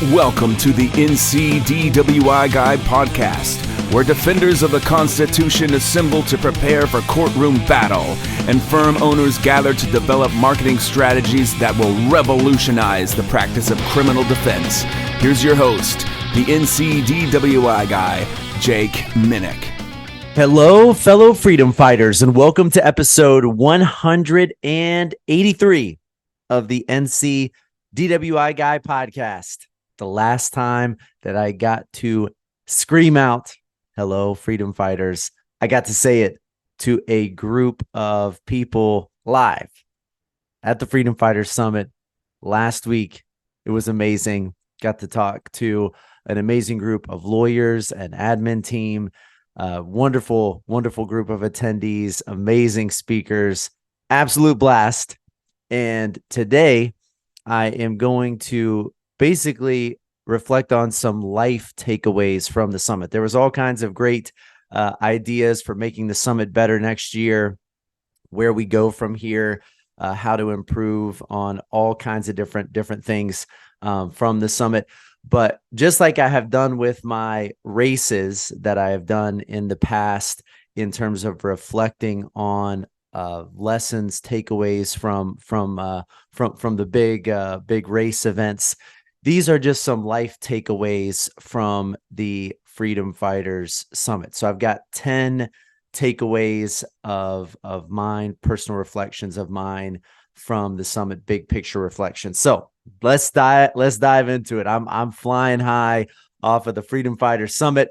Welcome to the NCDWI Guy podcast, where defenders of the Constitution assemble to prepare for courtroom battle and firm owners gather to develop marketing strategies that will revolutionize the practice of criminal defense. Here's your host, the NCDWI Guy, Jake Minnick. Hello, fellow freedom fighters, and welcome to episode 183 of the NCDWI Guy podcast. The last time that I got to scream out, hello, freedom fighters, I got to say it to a group of people live at the Freedom Fighters Summit last week. It was amazing. Got to talk to an amazing group of lawyers, an admin team, wonderful group of attendees, amazing speakers, absolute blast. And today I am going to basically reflect on some life takeaways from the summit. There was all kinds of great ideas for making the summit better next year, where we go from here, how to improve on all kinds of different things from the summit. But just like I have done with my races that I have done in the past in terms of reflecting on lessons, takeaways from the big race events, these are just some life takeaways from the Freedom Fighters Summit. So I've got 10 takeaways of mine, personal reflections of mine from the summit, big picture reflections. So let's dive into it. I'm flying high off of the Freedom Fighters Summit.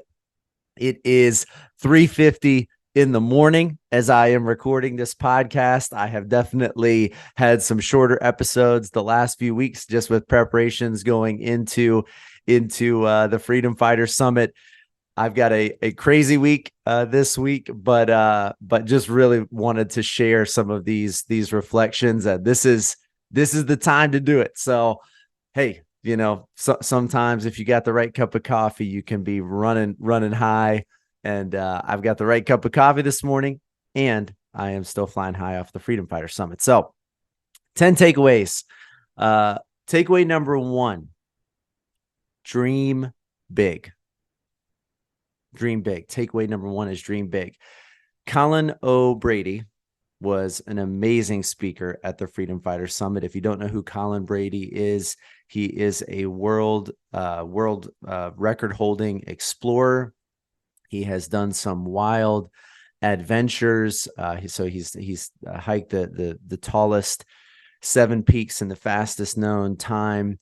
It is 3:50 in the morning as I am recording this podcast. I have definitely had some shorter episodes the last few weeks, just with preparations going into the Freedom Fighter Summit. I've got a crazy week this week, but just really wanted to share some of these reflections. This is the time to do it. So, hey, sometimes if you got the right cup of coffee, you can be running high. And I've got the right cup of coffee this morning, and I am still flying high off the Freedom Fighter Summit. So 10 takeaways. Takeaway number 1, dream big. Dream big. Takeaway number 1 is dream big. Colin O'Brady was an amazing speaker at the Freedom Fighter Summit. If you don't know who Colin Brady is, he is a world record-holding explorer. He has done some wild adventures. He's hiked the tallest 7 peaks in the fastest known time.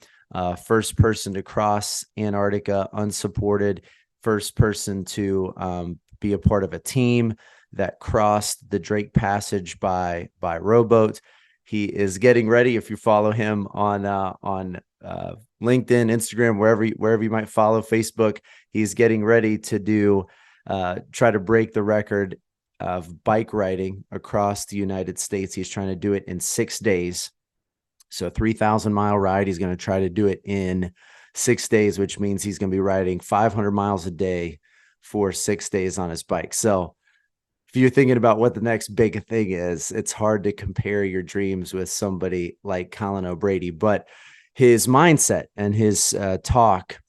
First person to cross Antarctica unsupported. First person to be a part of a team that crossed the Drake Passage by rowboat. He is getting ready. If you follow him on LinkedIn, Instagram, wherever you might follow, Facebook, he's getting ready to try to break the record of bike riding across the United States. He's trying to do it in 6 days. So a 3,000-mile ride. He's going to try to do it in 6 days, which means he's going to be riding 500 miles a day for 6 days on his bike. So if you're thinking about what the next big thing is, it's hard to compare your dreams with somebody like Colin O'Brady. But his mindset and his talk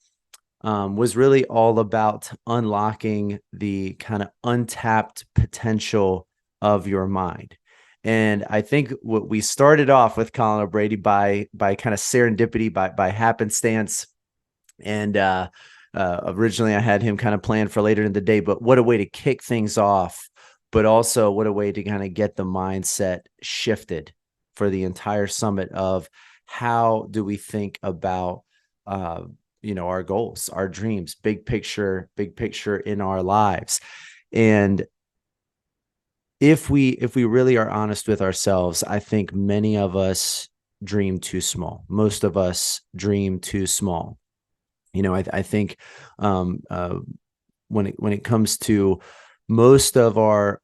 was really all about unlocking the kind of untapped potential of your mind. And I think what we started off with Colin O'Brady by kind of serendipity, by happenstance. And originally I had him kind of planned for later in the day, but what a way to kick things off, but also what a way to kind of get the mindset shifted for the entire summit of how do we think about our goals, our dreams, big picture in our lives. And if we really are honest with ourselves, I think many of us dream too small. Most of us dream too small. I think when it comes to most of our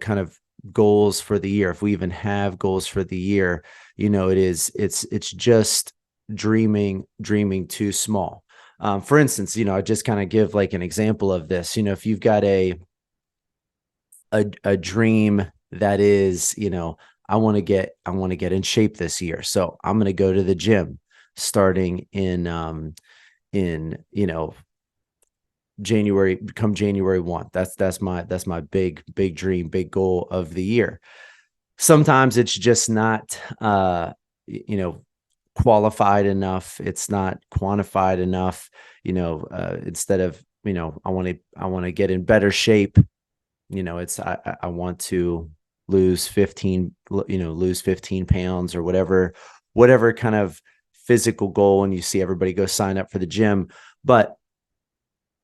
kind of goals for the year, if we even have goals for the year, it's just dreaming too small. For instance, I just kind of give like an example of this. If you've got a dream that is, I want to get in shape this year, so I'm going to go to the gym starting in January 1. That's my big dream, big goal of the year. Sometimes it's just not you know qualified enough. It's not quantified enough. Instead of, I want to get in better shape. It's I want to lose 15 pounds, or whatever kind of physical goal. And you see everybody go sign up for the gym. But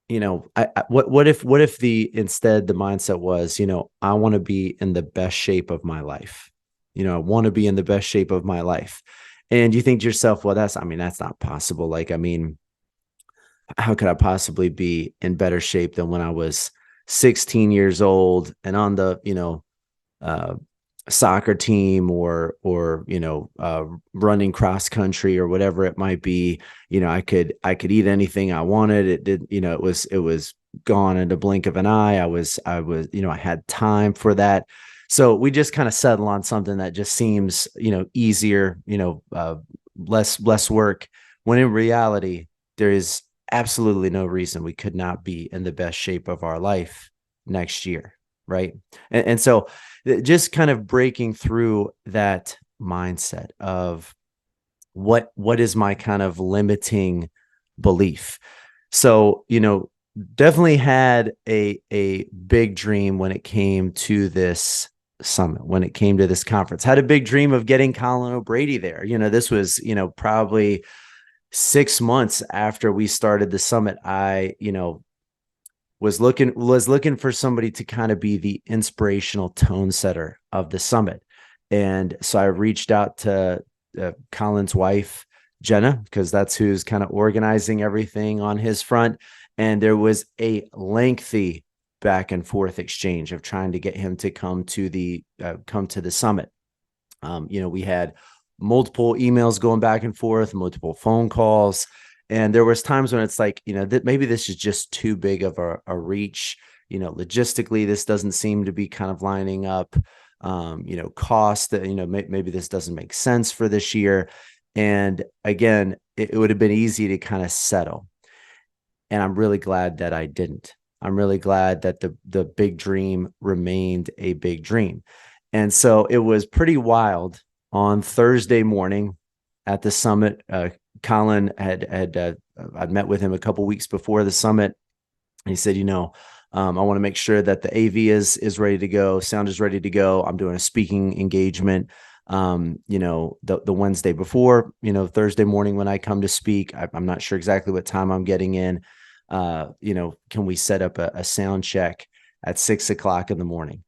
what if instead the mindset was, I want to be in the best shape of my life. I want to be in the best shape of my life. And you think to yourself, well, that's not possible. Like, how could I possibly be in better shape than when I was 16 years old and on the, uh, soccer team, or running cross country, or whatever it might be. I could eat anything I wanted. It did, it was gone in the blink of an eye. I had time for that. So we just kind of settle on something that just seems, easier, less work, when in reality there is absolutely no reason we could not be in the best shape of our life next year. Right. And so just kind of breaking through that mindset of what is my kind of limiting belief. So, definitely had a big dream when it came to this summit, when it came to this conference. Had a big dream of getting Colin O'Brady there. This was, probably 6 months after we started the summit. I was looking for somebody to kind of be the inspirational tone setter of the summit. And so I reached out to Colin's wife, Jenna, because that's who's kind of organizing everything on his front. And there was a lengthy back and forth exchange of trying to get him to come to the summit. We had multiple emails going back and forth, multiple phone calls. And there was times when it's like, that maybe this is just too big of a reach. Logistically, this doesn't seem to be kind of lining up. Cost, maybe this doesn't make sense for this year. And again, it would have been easy to kind of settle. And I'm really glad that I didn't. I'm really glad that the big dream remained a big dream. And so it was pretty wild on Thursday morning at the summit. Colin I'd met with him a couple weeks before the summit. He said, I want to make sure that the AV is ready to go. Sound is ready to go. I'm doing a speaking engagement, the Wednesday before, Thursday morning when I come to speak. I'm not sure exactly what time I'm getting in. Can we set up a sound check at 6:00 in the morning?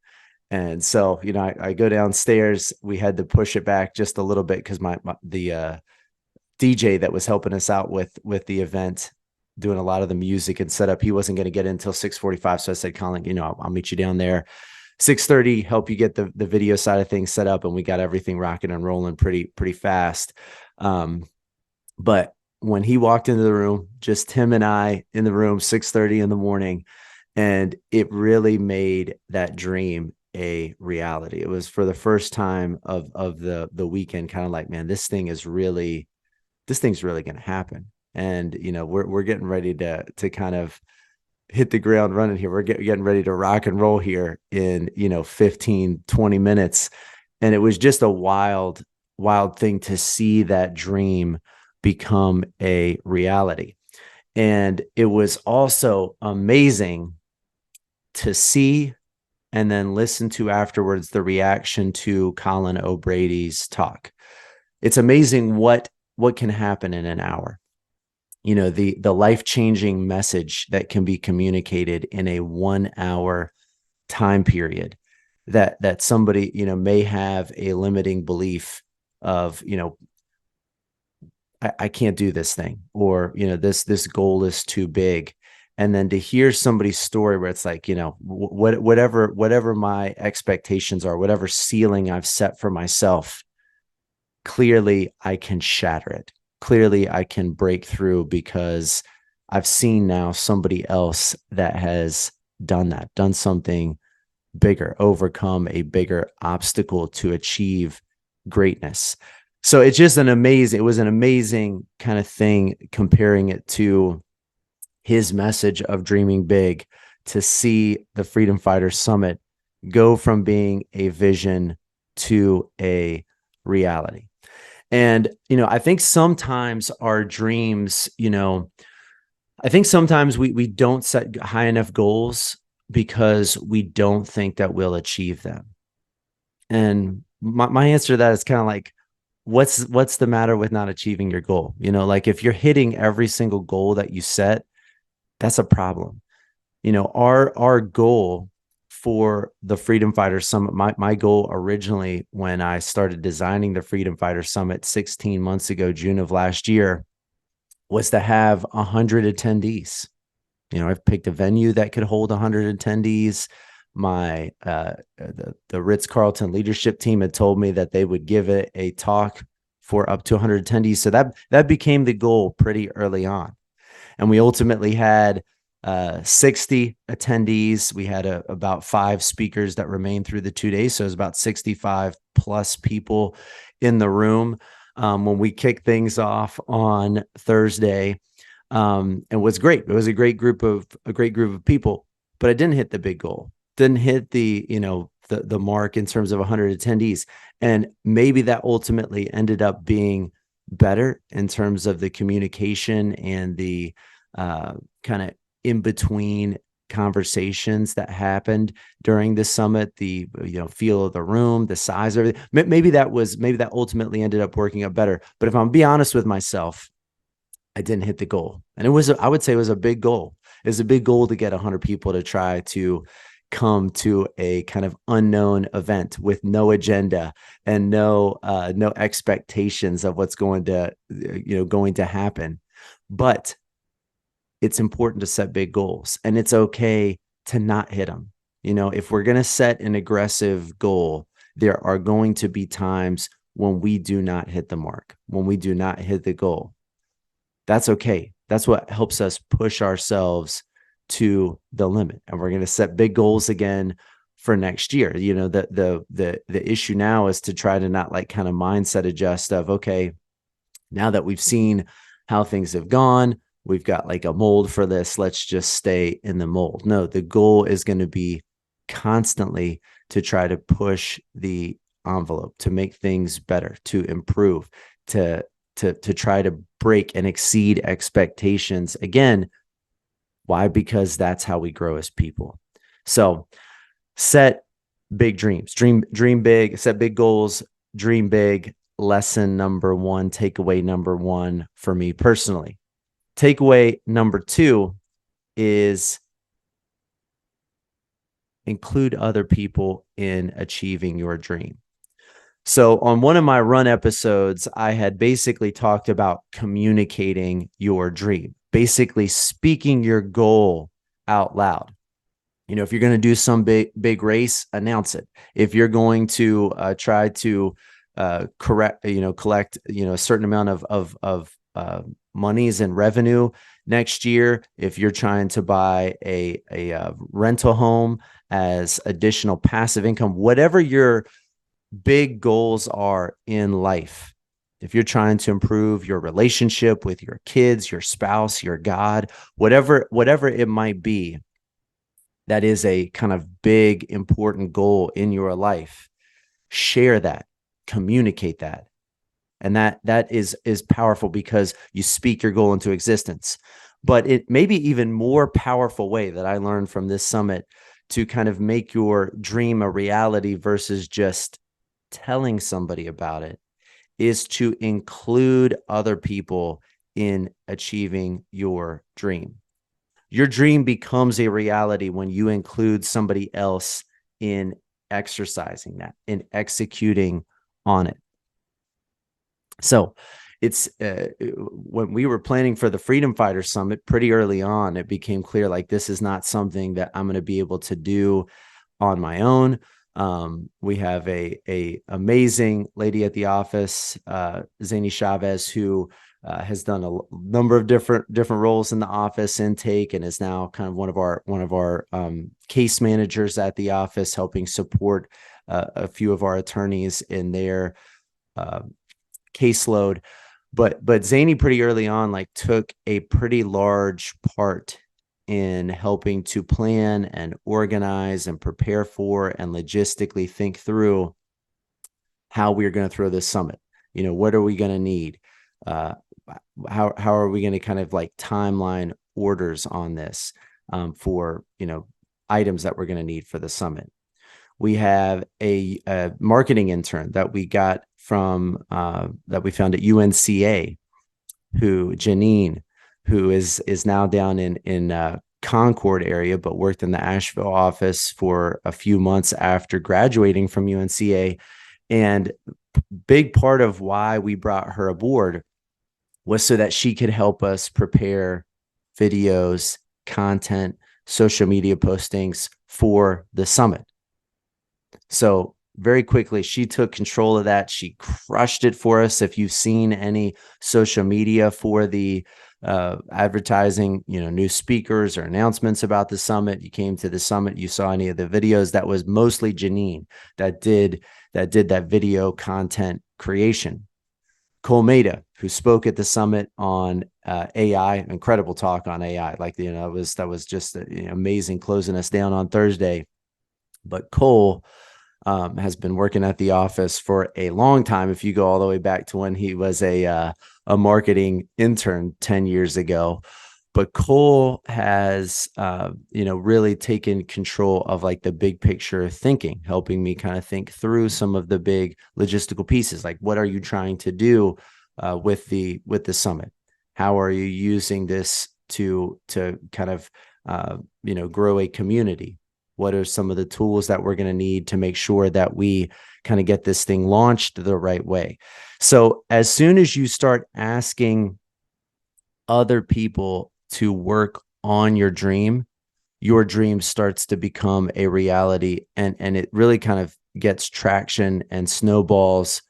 And so, I go downstairs. We had to push it back just a little bit because the DJ that was helping us out with the event, doing a lot of the music and setup, he wasn't going to get in until 6:45. So I said, Colin, I'll meet you down there 6:30, help you get the video side of things set up. And we got everything rocking and rolling pretty fast. But when he walked into the room, just him and I in the room, 6:30 in the morning, and it really made that dream a reality. It was for the first time of the weekend, kind of like, man, this thing's really going to happen. And, we're getting ready to kind of hit the ground running here. We're getting ready to rock and roll here in, 15, 20 minutes. And it was just a wild thing to see that dream become a reality. And it was also amazing to see and then listen to afterwards the reaction to Colin O'Brady's talk. It's amazing what can happen in an hour. The life-changing message that can be communicated in a 1 hour time period, that somebody, may have a limiting belief of, I can't do this thing, or, this goal is too big. And then to hear somebody's story where it's like, whatever my expectations are, whatever ceiling I've set for myself, clearly I can shatter it. Clearly I can break through because I've seen now somebody else that has done something bigger, overcome a bigger obstacle to achieve greatness. So it was an amazing kind of thing, comparing it to his message of dreaming big, to see the Freedom Fighter Summit go from being a vision to a reality. And, I think sometimes our dreams, I think sometimes we don't set high enough goals because we don't think that we'll achieve them. And my answer to that is kind of like, what's the matter with not achieving your goal? Like, if you're hitting every single goal that you set, that's a problem. Our goal for the Freedom Fighter Summit, my goal originally when I started designing the Freedom Fighter Summit 16 months ago, June of last year, was to have 100 attendees. I've picked a venue that could hold 100 attendees. My the Ritz-Carlton leadership team had told me that they would give it a talk for up to 100 attendees. So that became the goal pretty early on. And we ultimately had 60 attendees. We had about 5 speakers that remained through the 2 days. So it was about 65 plus people in the room when we kicked things off on Thursday. And it was great. It was a great group of people, but I didn't hit the big goal. Didn't hit the mark in terms of 100 attendees. And maybe that ultimately ended up being better in terms of the communication and the kind of in between conversations that happened during the summit, the feel of the room, the size of it. Maybe that ultimately ended up working out better. But if I'm being honest with myself, I didn't hit the goal. And I would say it was a big goal. It was a big goal to get 100 people to try to come to a kind of unknown event with no agenda and no expectations of what's going to happen. But it's important to set big goals, and it's okay to not hit them. If we're going to set an aggressive goal, there are going to be times when we do not hit the mark, when we do not hit the goal. That's okay. That's what helps us push ourselves to the limit. And we're going to set big goals again for next year. The issue now is to try to not kind of mindset adjust of, okay, now that we've seen how things have gone, we've got a mold for this, let's just stay in the mold. No, the goal is going to be constantly to try to push the envelope, to make things better, to improve, to try to break and exceed expectations. Again, why? Because that's how we grow as people. So set big dreams, dream big, set big goals, dream big. Lesson number 1, takeaway number 1 for me personally. Takeaway number 2 is include other people in achieving your dream. So on one of my run episodes, I had basically talked about communicating your dream, basically speaking your goal out loud. If you're going to do some big race, announce it. If you're going to try to collect a certain amount of monies and revenue next year, if you're trying to buy a rental home as additional passive income, whatever your big goals are in life, if you're trying to improve your relationship with your kids, your spouse, your God, whatever it might be, that is a kind of big, important goal in your life, share that, communicate that. And that is powerful because you speak your goal into existence. But it may be even more powerful way that I learned from this summit to kind of make your dream a reality versus just telling somebody about it, is to include other people in achieving your dream. Your dream becomes a reality when you include somebody else in exercising that, in executing on it. So it's when we were planning for the Freedom Fighter Summit pretty early on, it became clear this is not something that I'm going to be able to do on my own. We have a amazing lady at the office, Zany Chavez, who has done a number of different roles in the office, intake, and is now kind of one of our case managers at the office, helping support a few of our attorneys in their caseload. But Zany pretty early on, like, took a pretty large part in helping to plan and organize and prepare for and logistically think through how we're going to throw this summit. What are we going to need? How are we going to kind of like timeline orders on this for items that we're going to need for the summit? We have a marketing intern that we got from that we found at UNCA, Janine, who is now down in Concord area, but worked in the Asheville office for a few months after graduating from UNCA. And big part of why we brought her aboard was so that she could help us prepare videos, content, social media postings for the summit. So very quickly, she took control of that. She crushed it for us. If you've seen any social media for the advertising, new speakers or announcements about the summit, you came to the summit, you saw any of the videos, that was mostly Janine that did that video content creation. Cole Maida, who spoke at the summit on AI, incredible talk on AI. Like, that was just amazing, closing us down on Thursday. But Cole has been working at the office for a long time. If you go all the way back to when he was a marketing intern 10 years ago. But Cole has, really taken control of like the big picture thinking, helping me kind of think through some of the big logistical pieces. Like, what are you trying to do with the summit? How are you using this to kind of, grow a community? What are some of the tools that we're going to need to make sure that we kind of get this thing launched the right way? So as soon as you start asking other people to work on your dream starts to become a reality, and it really kind of gets traction and snowballs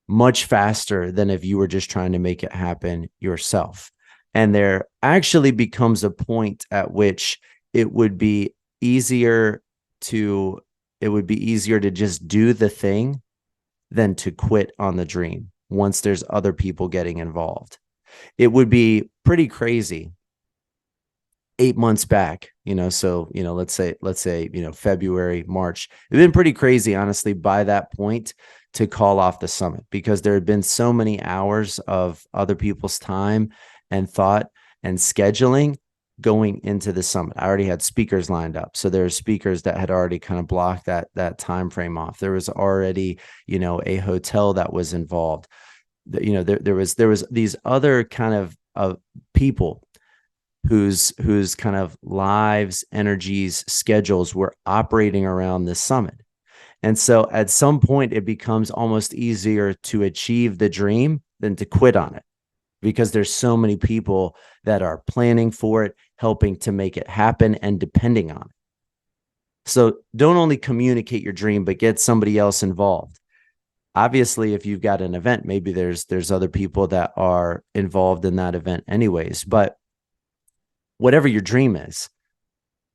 much faster than if you were just trying to make it happen yourself. And there actually becomes a point at which it would be easier to just do the thing than to quit on the dream once there's other people getting involved. It would be pretty crazy 8 months back, so, let's say, February, March. It'd been pretty crazy, honestly, by that point to call off the summit, because there had been so many hours of other people's time and thought and scheduling going into the summit. I already had speakers lined up. So there are speakers that had already kind of blocked that time frame off. There was already, a hotel that was involved. There was these other kind of people whose kind of lives, energies, schedules were operating around this summit. And so at some point, it becomes almost easier to achieve the dream than to quit on it, because there's so many people that are planning for it, helping to make it happen, and depending on it. So don't only communicate your dream, but get somebody else involved. Obviously, if you've got an event, maybe there's other people that are involved in that event anyways. But whatever your dream is,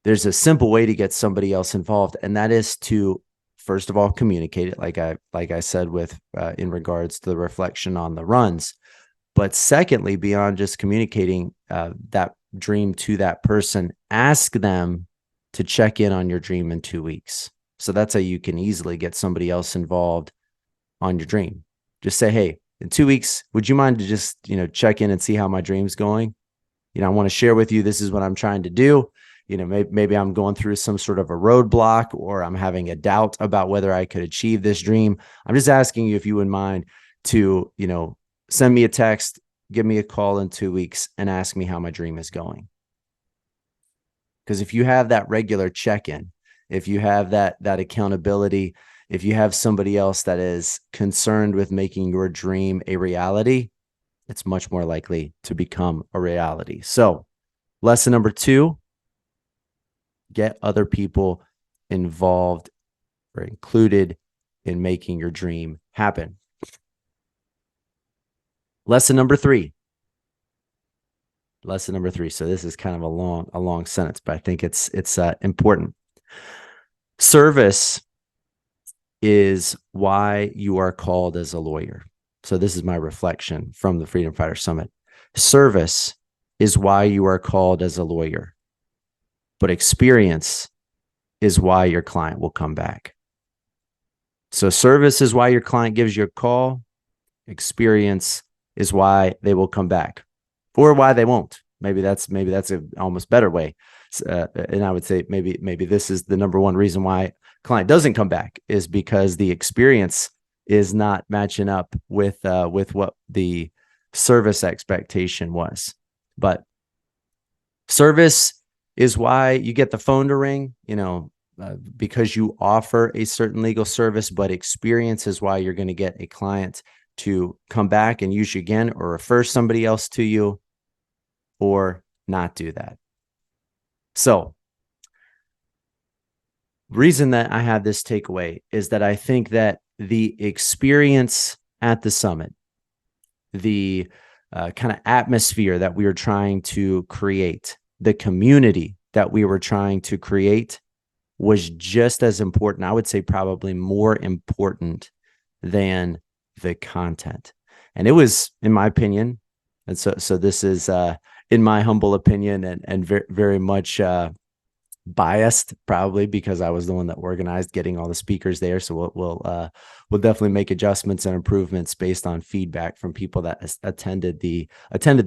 there's a simple way to get somebody else involved, and that is to, first of all, communicate it, like I said, with in regards to the reflection on the runs. But secondly, beyond just communicating that dream to that person, ask them to check in on your dream in 2 weeks. So that's how you can easily get somebody else involved on your dream. Just say, hey, in 2 weeks, would you mind to just, check in and see how my dream's going? I want to share with you, this is what I'm trying to do. Maybe I'm going through some sort of a roadblock, or I'm having a doubt about whether I could achieve this dream. I'm just asking you if you wouldn't mind to, send me a text, give me a call in 2 weeks, and ask me how my dream is going. Because if you have that regular check-in, if you have that accountability, if you have somebody else that is concerned with making your dream a reality, it's much more likely to become a reality. So, lesson number 2, get other people involved or included in making your dream happen. Lesson number 3. So this is kind of a long sentence, but I think it's important. Service is why you are called as a lawyer. So this is my reflection from the Freedom Fighter Summit. Service is why you are called as a lawyer, but experience is why your client will come back. So service is why your client gives you a call. Experience is why they will come back, or why they won't. Maybe that's a almost better way. And I would say maybe this is the number one reason why client doesn't come back, is because the experience is not matching up with what the service expectation was. But service is why you get the phone to ring, because you offer a certain legal service. But experience is why you're going to get a client to come back and use you again, or refer somebody else to you, or not do that. So reason that I have this takeaway is that I think that the experience at the summit, the kind of atmosphere that we were trying to create, the community that we were trying to create, was just as important. I would say probably more important than the content. And it was, in my opinion, and so this is in my humble opinion, and very, very much biased, probably because I was the one that organized getting all the speakers there. So we'll definitely make adjustments and improvements based on feedback from people that attended the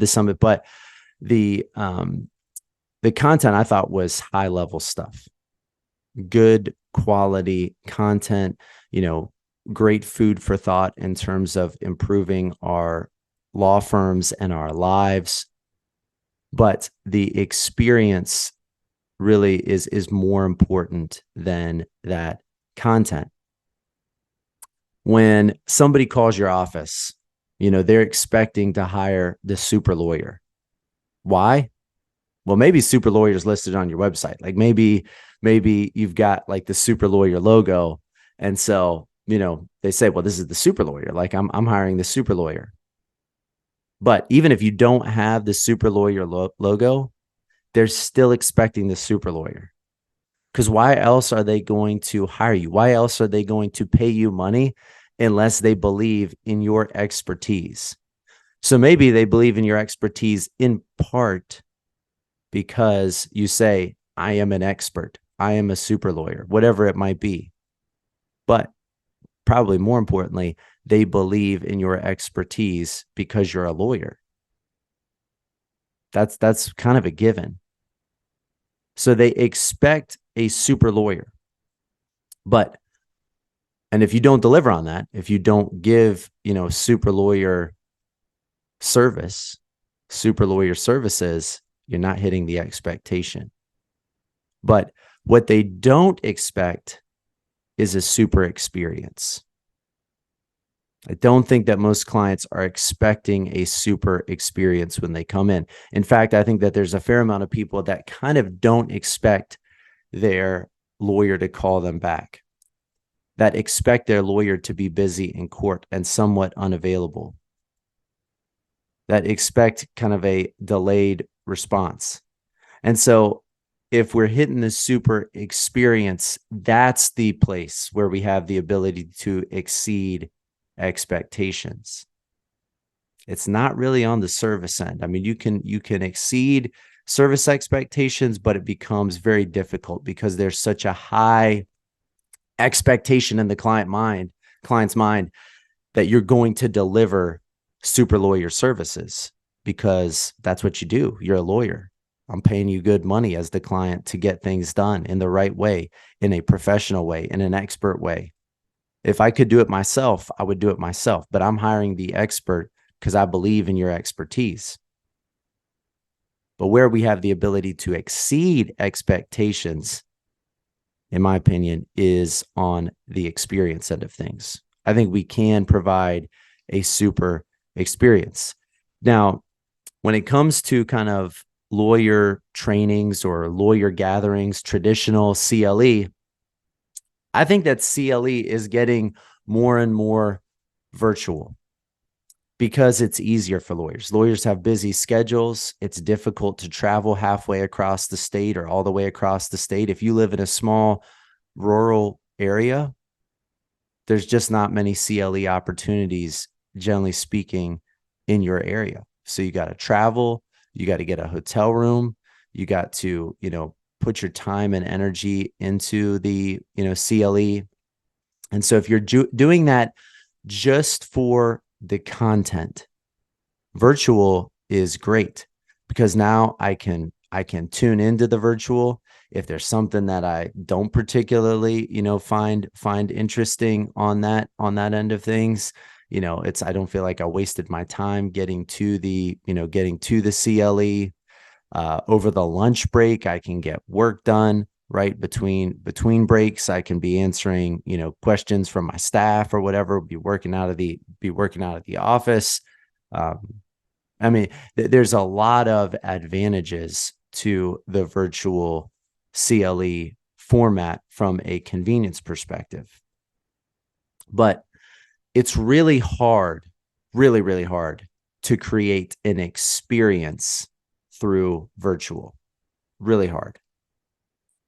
summit. But the content I thought was high level stuff, good quality content, great food for thought in terms of improving our law firms and our lives. But the experience really is more important than that content. When somebody calls your office, they're expecting to hire the super lawyer. Why? Well, maybe super lawyer is listed on your website. Like maybe you've got like the super lawyer logo. And so, they say, well, this is the super lawyer. Like I'm hiring the super lawyer. But even if you don't have the super lawyer logo, they're still expecting the super lawyer. Because why else are they going to hire you? Why else are they going to pay you money unless they believe in your expertise? So maybe they believe in your expertise in part because you say, I am an expert, I am a super lawyer, whatever it might be. But probably more importantly, they believe in your expertise because you're a lawyer. That's kind of a given. So they expect a super lawyer. And if you don't deliver on that, if you don't give, super lawyer services, you're not hitting the expectation. But what they don't expect is a super experience. I don't think that most clients are expecting a super experience when they come in. In fact, I think that there's a fair amount of people that kind of don't expect their lawyer to call them back, that expect their lawyer to be busy in court and somewhat unavailable, that expect kind of a delayed response. And so if we're hitting the super experience, that's the place where we have the ability to exceed expectations. It's not really on the service end. I mean, you can exceed service expectations, but it becomes very difficult because there's such a high expectation in the client's mind that you're going to deliver super lawyer services because that's what you do. You're a lawyer. I'm paying you good money as the client to get things done in the right way, in a professional way, in an expert way. If I could do it myself, I would do it myself, but I'm hiring the expert because I believe in your expertise. But where we have the ability to exceed expectations, in my opinion, is on the experience end of things. I think we can provide a super experience. Now, when it comes to kind of lawyer trainings or lawyer gatherings, traditional CLE, I think that CLE is getting more and more virtual because it's easier for lawyers. Lawyers have busy schedules. It's difficult to travel halfway across the state or all the way across the state. If you live in a small rural area, there's just not many CLE opportunities generally speaking, in your area. So you got to travel, you got to get a hotel room, you got to, put your time and energy into the, CLE. And so if you're doing that just for the content, virtual is great, because now I can tune into the virtual. If there's something that I don't particularly, find interesting on that end of things, I don't feel like I wasted my time getting to the CLE. Over the lunch break, I can get work done. Right between breaks, I can be answering, questions from my staff or whatever. Be working out of the office. I mean, there's a lot of advantages to the virtual CLE format from a convenience perspective. But it's really hard, really, really hard to create an experience through virtual. Really hard.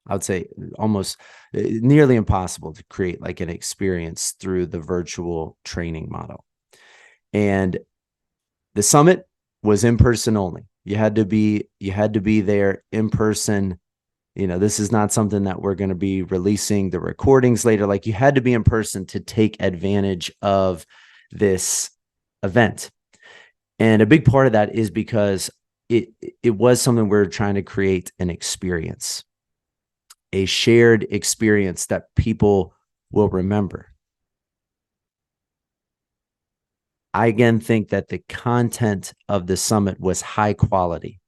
I would say almost nearly impossible to create like an experience through the virtual training model. And the summit was in person only. You had to be there in person. This is not something that we're going to be releasing the recordings later. Like, you had to be in person to take advantage of this event. And a big part of that is because it was something we were trying to create an experience, a shared experience that people will remember. I again think that the content of the summit was high quality.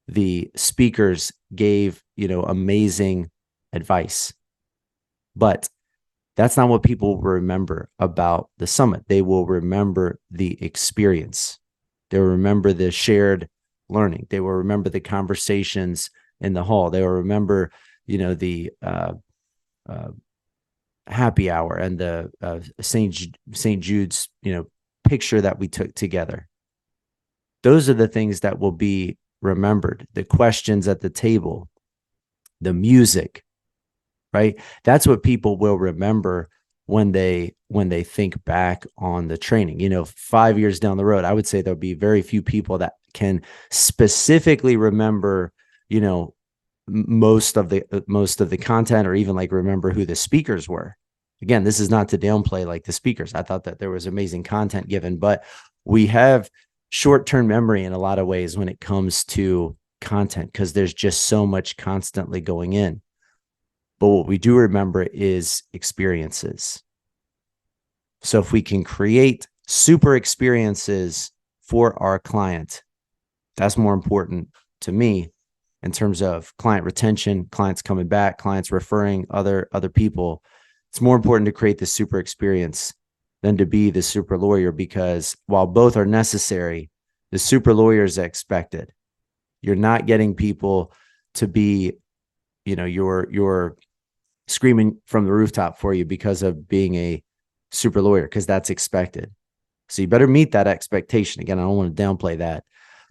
The speakers gave, amazing advice, but that's not what people will remember about the summit. They will remember the experience. They will remember the shared learning. They will remember the conversations in the hall. They will remember, the happy hour and the St. Jude's, picture that we took together. Those are the things that will be remembered. The questions at the table, the music, right? That's what people will remember when they think back on the training. 5 years down the road, I would say there'll be very few people that can specifically remember, most of the content, or even like remember who the speakers were. Again, this is not to downplay like the speakers. I thought that there was amazing content given, but we have short-term memory in a lot of ways when it comes to content, because there's just so much constantly going in. But what we do remember is experiences. So if we can create super experiences for our client, that's more important to me in terms of client retention, clients coming back, clients referring other people. It's more important to create the super experience than to be the super lawyer, because while both are necessary, the super lawyer is expected. You're not getting people to be, you're screaming from the rooftop for you because of being a super lawyer, because that's expected. So you better meet that expectation. Again, I don't want to downplay that,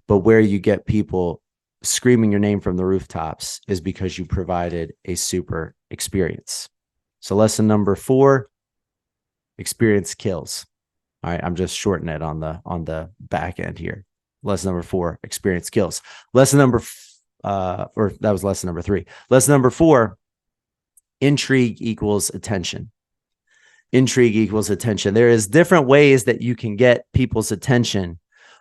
but where you get people screaming your name from the rooftops is because you provided a super experience. So lesson number 4, experience kills. All right, I'm just shortening it on the back end here. Lesson number 4, experience kills. Lesson number or that was lesson number 3. Lesson number 4, intrigue equals attention. Intrigue equals attention. There is different ways that you can get people's attention,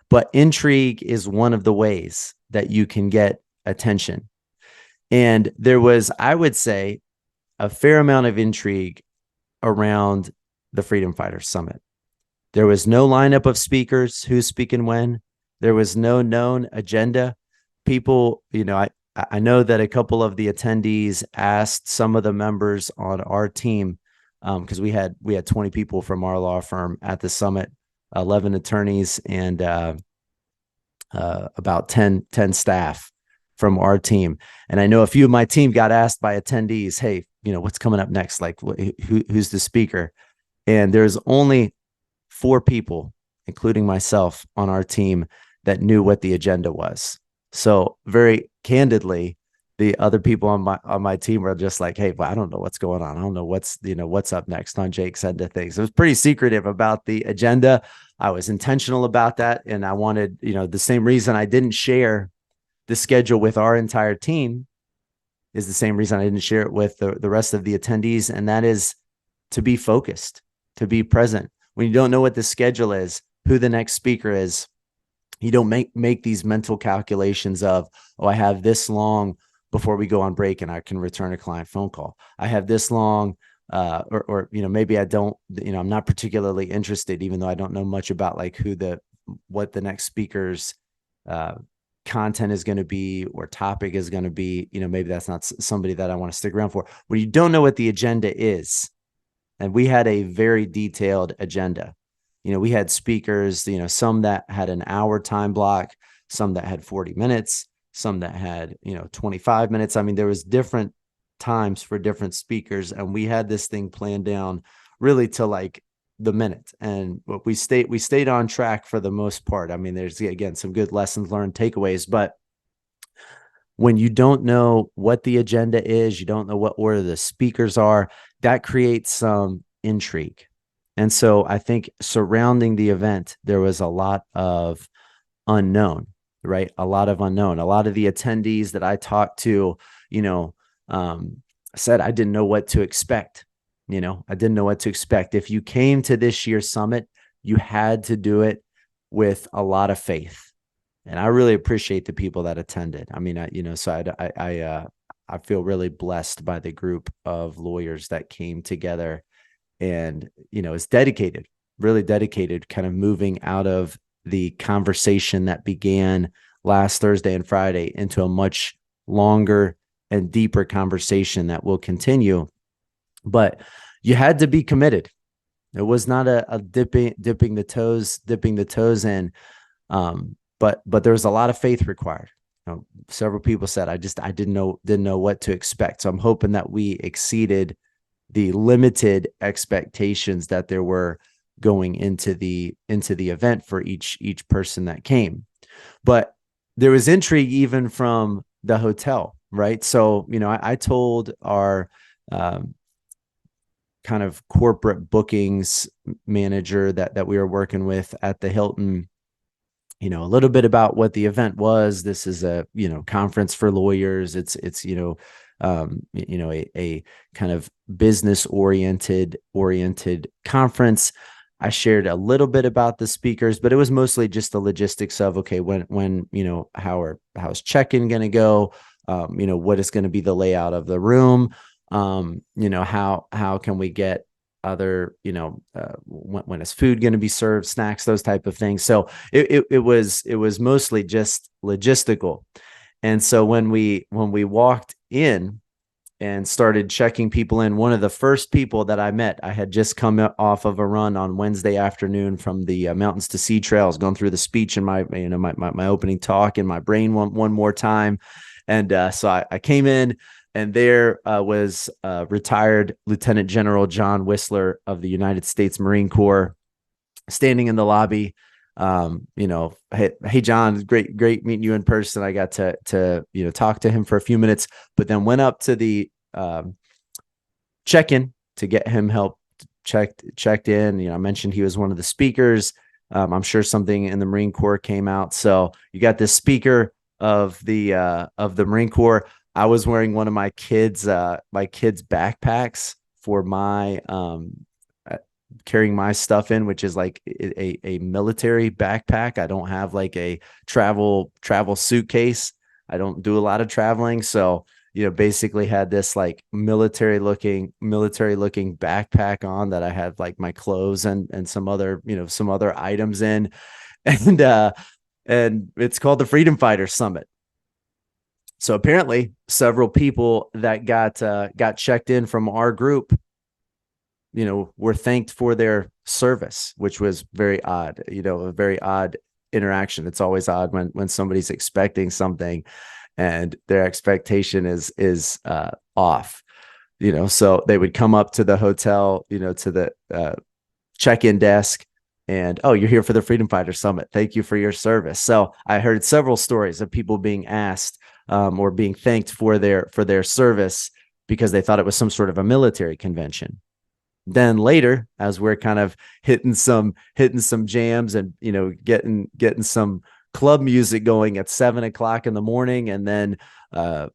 but intrigue is one of the ways that you can get attention. And there was, I would say, a fair amount of intrigue around the Freedom Fighters Summit. There was no lineup of speakers, who's speaking when. There was no known agenda. People, I know that a couple of the attendees asked some of the members on our team, because we had 20 people from our law firm at the summit, 11 attorneys and about 10 staff from our team. And I know a few of my team got asked by attendees, hey, what's coming up next? Like, who's the speaker? And there's only 4 people, including myself, on our team that knew what the agenda was. So very candidly, the other people on my team were just like, hey, well, I don't know what's going on. I don't know what's up next on Jake's end of things. It was pretty secretive about the agenda. I was intentional about that. And I wanted, the same reason I didn't share the schedule with our entire team is the same reason I didn't share it with the rest of the attendees. And that is to be focused, to be present. When you don't know what the schedule is, who the next speaker is, you don't make these mental calculations of, oh, I have this long before we go on break and I can return a client phone call. I have this long, or maybe I don't, I'm not particularly interested, even though I don't know much about like what the next speaker's content is going to be or topic is going to be. Maybe that's not somebody that I want to stick around for. When you don't know what the agenda is, and we had a very detailed agenda. We had speakers, some that had an hour time block, some that had 40 minutes, some that had, 25 minutes. I mean, there was different times for different speakers, and we had this thing planned down really to like the minute. And we stayed on track for the most part. I mean, there's again some good lessons learned, takeaways, but when you don't know what the agenda is, you don't know what order the speakers are, that creates some intrigue. And so I think surrounding the event, there was a lot of unknown, right? A lot of unknown. A lot of the attendees that I talked to, said I didn't know what to expect. I didn't know what to expect. If you came to this year's summit, you had to do it with a lot of faith. And I really appreciate the people that attended. I mean, I feel really blessed by the group of lawyers that came together and, is dedicated, really dedicated, kind of moving out of the conversation that began last Thursday and Friday into a much longer and deeper conversation that will continue. But you had to be committed. It was not a dipping the toes in. But there was a lot of faith required. Several people said, I didn't know what to expect. So I'm hoping that we exceeded the limited expectations that there were going into the event for each person that came. But there was intrigue even from the hotel, right? So, I told our kind of corporate bookings manager that we were working with at the Hilton, a little bit about what the event was. This is a, conference for lawyers. It's a kind of business oriented conference. I shared a little bit about the speakers, but it was mostly just the logistics of, okay, when, how's check-in going to go? What is going to be the layout of the room? How can we get other, when is food going to be served, snacks, those type of things. So it was mostly just logistical. And so when we walked in and started checking people in, one of the first people that I met, I had just come off of a run on Wednesday afternoon from the Mountains to Sea Trails, going through the speech in my opening talk in my brain one more time. And so I came in, and there was retired Lieutenant General John Whistler of the United States Marine Corps standing in the lobby. Hey, John, great meeting you in person. I got to talk to him for a few minutes, but then went up to the check-in to get him help checked in. I mentioned he was one of the speakers. I'm sure something in the Marine Corps came out. So you got this speaker of the Marine Corps. I was wearing one of my kids' backpacks for my carrying my stuff in, which is like a military backpack. I don't have like a travel suitcase. I don't do a lot of traveling. So, basically had this like military looking backpack on that I had like my clothes and some other items in. And it's called the Freedom Fighter Summit. So apparently several people that got checked in from our group, were thanked for their service, which was very odd, a very odd interaction. It's always odd when somebody's expecting something and their expectation is off, so they would come up to the hotel, to the check-in desk and, oh, you're here for the Freedom Fighter Summit. Thank you for your service. So I heard several stories of people being asked, or being thanked for their service because they thought it was some sort of a military convention. Then later, as we're kind of hitting some jams and, you know, getting some club music going at 7 o'clock in the morning, and then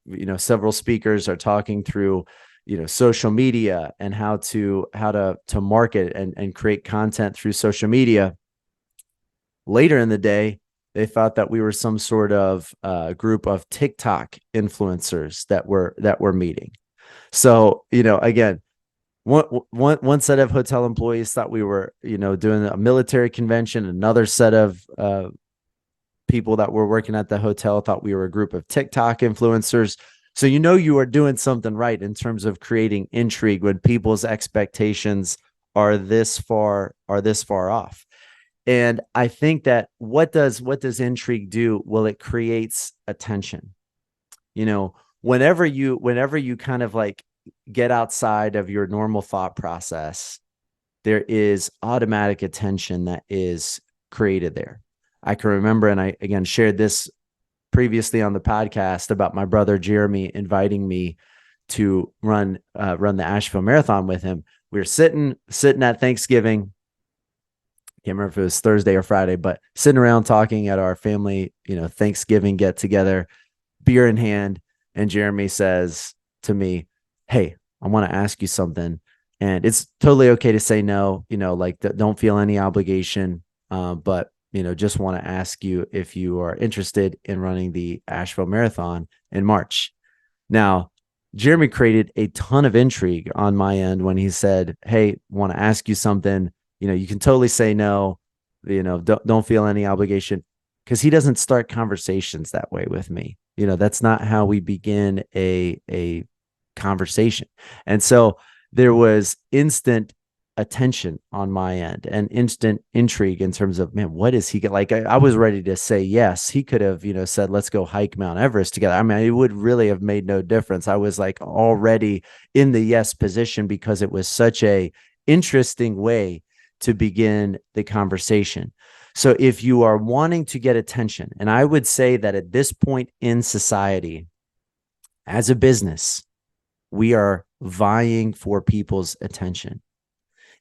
you know, several speakers are talking through, you know, social media and how to market and create content through social media. Later in the day, they thought that we were some sort of group of TikTok influencers that were meeting. So, you know, again, one set of hotel employees thought we were, you know, doing a military convention. Another set of people that were working at the hotel thought we were a group of TikTok influencers. So, you know, you are doing something right in terms of creating intrigue when people's expectations are this far off. And I think that what does intrigue do? Well, it creates attention. You know, whenever you kind of like get outside of your normal thought process, there is automatic attention that is created there. I can remember, and I again shared this previously on the podcast about my brother Jeremy inviting me to run the Asheville Marathon with him. We were sitting at Thanksgiving. Can't remember if it was Thursday or Friday, but sitting around talking at our family, you know, Thanksgiving get together, beer in hand. And Jeremy says to me, "Hey, I want to ask you something." And it's totally okay to say no, you know, like don't feel any obligation. But, you know, just want to ask you if you are interested in running the Asheville Marathon in March. Now, Jeremy created a ton of intrigue on my end when he said, "Hey, want to ask you something. You know, you can totally say no, you know, don't feel any obligation," because he doesn't start conversations that way with me. You know, that's not how we begin a conversation. And so there was instant attention on my end and instant intrigue in terms of, man, what is he like? I was ready to say yes. He could have, you know, said, "Let's go hike Mount Everest together." I mean, it would really have made no difference. I was like already in the yes position because it was such a interesting way to begin the conversation. So if you are wanting to get attention, and I would say that at this point in society, as a business, we are vying for people's attention.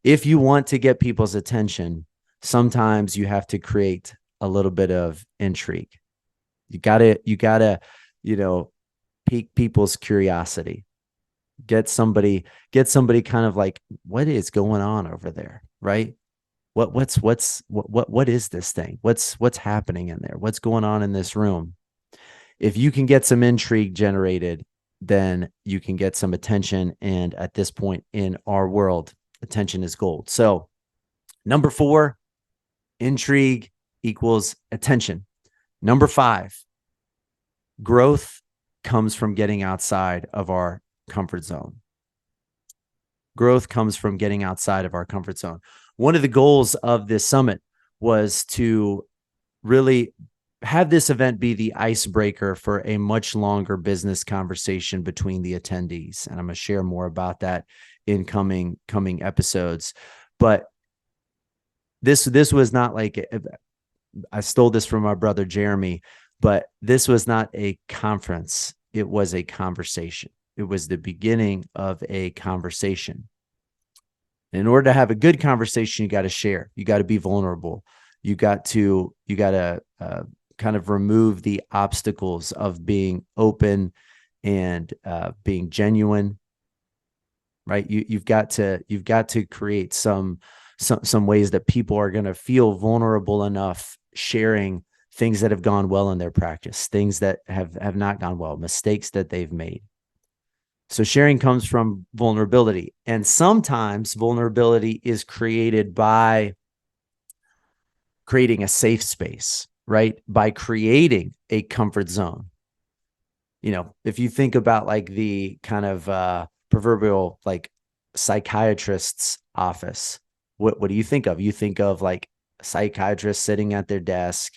If you want to get people's attention, sometimes you have to create a little bit of intrigue. You gotta, you know, pique people's curiosity. Get somebody kind of like, what is going on over there, right? What is this thing? What's happening in there? What's going on in this room? If you can get some intrigue generated, then you can get some attention. And at this point in our world, attention is gold. So number 4, intrigue equals attention. Number 5, growth comes from getting outside of our comfort zone. Growth comes from getting outside of our comfort zone. One of the goals of this summit was to really have this event be the icebreaker for a much longer business conversation between the attendees. And I'm going to share more about that in coming episodes. But this was not like, I stole this from my brother Jeremy, but this was not a conference. It was a conversation. It was the beginning of a conversation. In order to have a good conversation, you got to share. You got to be vulnerable. You got to kind of remove the obstacles of being open and being genuine, right? You've got to create some ways that people are going to feel vulnerable enough sharing things that have gone well in their practice, things that have not gone well, mistakes that they've made. So sharing comes from vulnerability. And sometimes vulnerability is created by creating a safe space, right? By creating a comfort zone. You know, if you think about like the kind of proverbial like psychiatrist's office, what do you think of? You think of like a psychiatrist sitting at their desk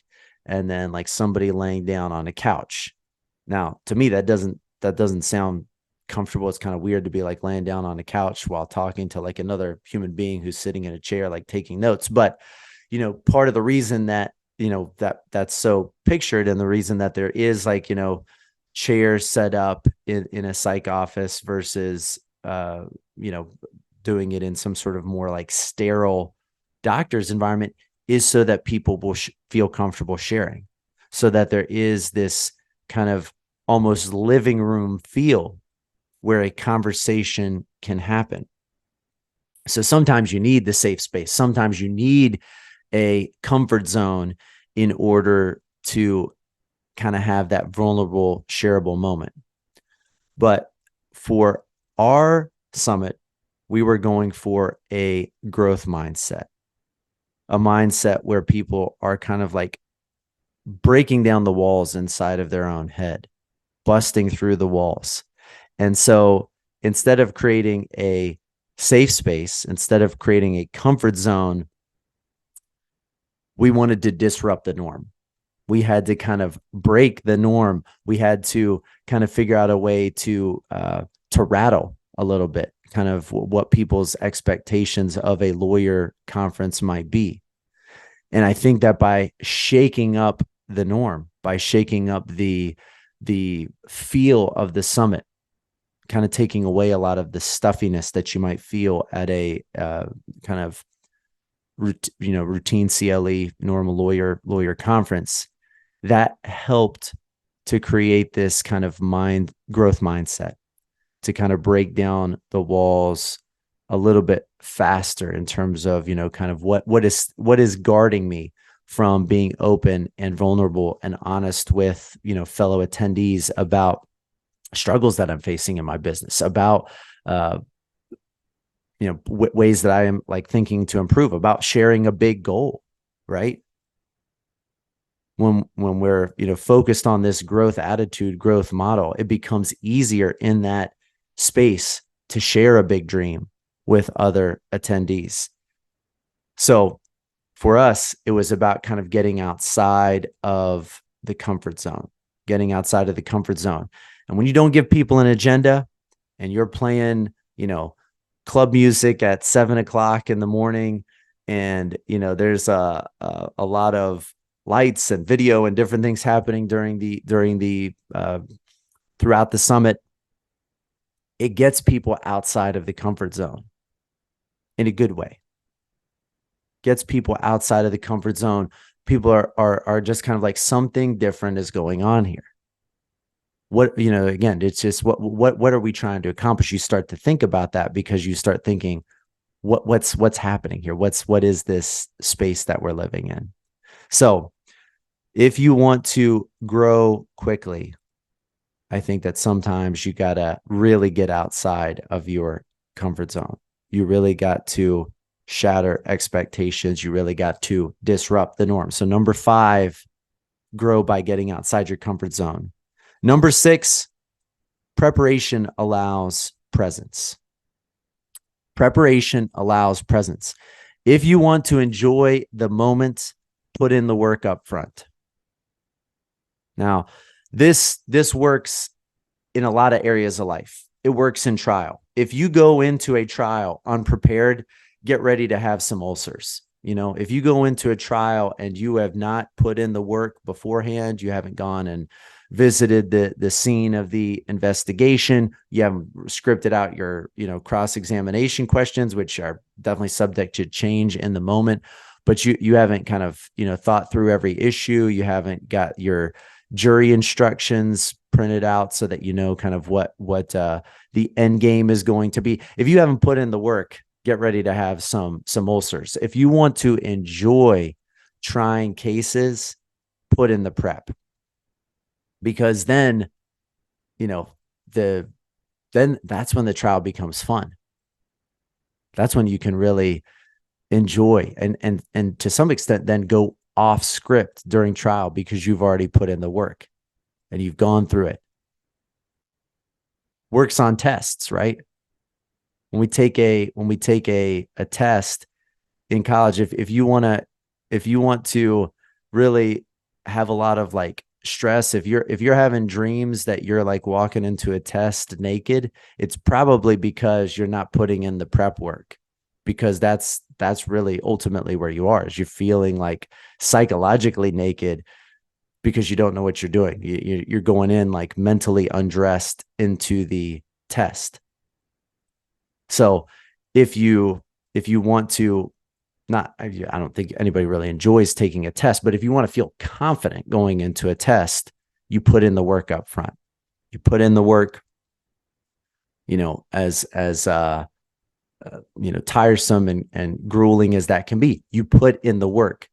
and then like somebody laying down on a couch. Now, to me, that doesn't sound comfortable. It's kind of weird to be like laying down on a couch while talking to like another human being who's sitting in a chair, like taking notes. But, you know, part of the reason that, you know, that's so pictured, and the reason that there is like, you know, chairs set up in a psych office versus, doing it in some sort of more like sterile doctor's environment, is so that people will feel comfortable sharing, so that there is this kind of almost living room feel where a conversation can happen. So sometimes you need the safe space. Sometimes you need a comfort zone in order to kind of have that vulnerable, shareable moment. But for our summit, we were going for a growth mindset, a mindset where people are kind of like breaking down the walls inside of their own head, busting through the walls. And so instead of creating a safe space, instead of creating a comfort zone, we wanted to disrupt the norm. We had to kind of break the norm. We had to kind of figure out a way to rattle a little bit, kind of what people's expectations of a lawyer conference might be. And I think that by shaking up the norm, by shaking up the feel of the summit, kind of taking away a lot of the stuffiness that you might feel at a kind of routine CLE, normal lawyer conference, that helped to create this kind of growth mindset, to kind of break down the walls a little bit faster in terms of, kind of what is guarding me from being open and vulnerable and honest with, fellow attendees about struggles that I'm facing in my business, about, ways that I am like thinking to improve, about sharing a big goal, right? When we're, focused on this growth attitude, growth model, it becomes easier in that space to share a big dream with other attendees. So for us, it was about kind of getting outside of the comfort zone, getting outside of the comfort zone. And when you don't give people an agenda and you're playing, club music at 7:00 in the morning, and, there's a lot of lights and video and different things happening throughout the summit, it gets people outside of the comfort zone in a good way. Gets people outside of the comfort zone. People are just kind of like, something different is going on here. What, again, it's just what are we trying to accomplish? You start to think about that because you start thinking, what's happening here? What is this space that we're living in? So if you want to grow quickly, I think that sometimes you got to really get outside of your comfort zone. You really got to shatter expectations. You really got to disrupt the norm. So number 5, grow by getting outside your comfort zone. Number 6, preparation allows presence. Preparation allows presence. If you want to enjoy the moment, put in the work up front. Now, this works in a lot of areas of life. It works in trial. If you go into a trial unprepared, get ready to have some ulcers. If you go into a trial and you have not put in the work beforehand, you haven't gone and visited the scene of the investigation, you haven't scripted out your, cross-examination questions, which are definitely subject to change in the moment, but you haven't kind of, thought through every issue. You haven't got your jury instructions printed out so that kind of what the end game is going to be. If you haven't put in the work, get ready to have some ulcers. If you want to enjoy trying cases, put in the prep, because then that's when the trial becomes fun. That's when you can really enjoy and to some extent then go off script during trial, because you've already put in the work and you've gone through it. Works on tests, right? When we take a test in college, if you want to really have a lot of like stress, if you're having dreams that you're like walking into a test naked, it's probably because you're not putting in the prep work, because that's really ultimately where you are, is you're feeling like psychologically naked because you don't know what you're doing. You're going in like mentally undressed into the test. So if you want to, not, I don't think anybody really enjoys taking a test, but if you want to feel confident going into a test, you put in the work up front. You put in the work, as tiresome and grueling as that can be. You put in the work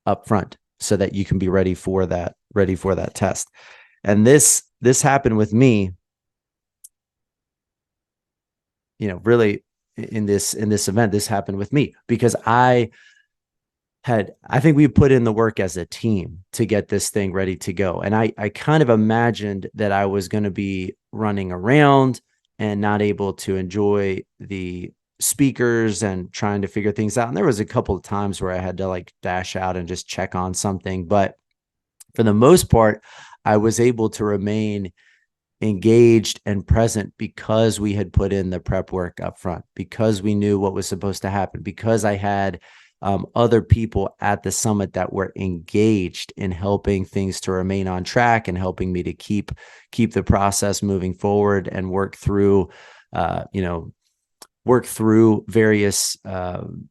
up front so that you can be ready for that test. And this happened with me, really in this event. This happened with me because I think we put in the work as a team to get this thing ready to go. And I kind of imagined that I was going to be running around and not able to enjoy the speakers and trying to figure things out. And there was a couple of times where I had to like dash out and just check on something. But for the most part, I was able to remain engaged and present because we had put in the prep work up front, because we knew what was supposed to happen, because I had other people at the summit that were engaged in helping things to remain on track and helping me to keep the process moving forward and work through various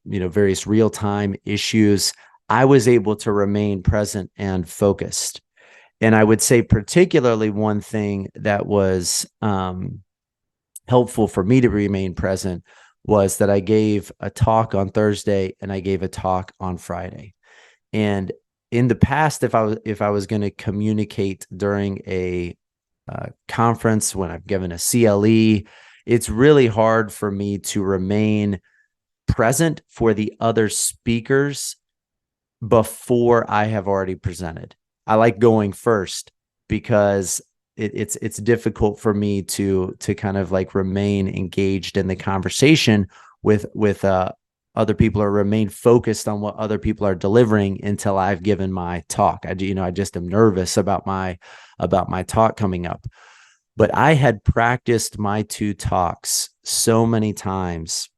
various real-time issues. I was able to remain present and focused. And I would say particularly one thing that was helpful for me to remain present was that I gave a talk on Thursday and I gave a talk on Friday. And in the past, if I was going to communicate during a conference, when I've given a CLE, it's really hard for me to remain present for the other speakers before I have already presented. I like going first because it's difficult for me to kind of like remain engaged in the conversation with other people, or remain focused on what other people are delivering until I've given my talk. I just am nervous about my talk coming up. But I had practiced my 2 talks so many times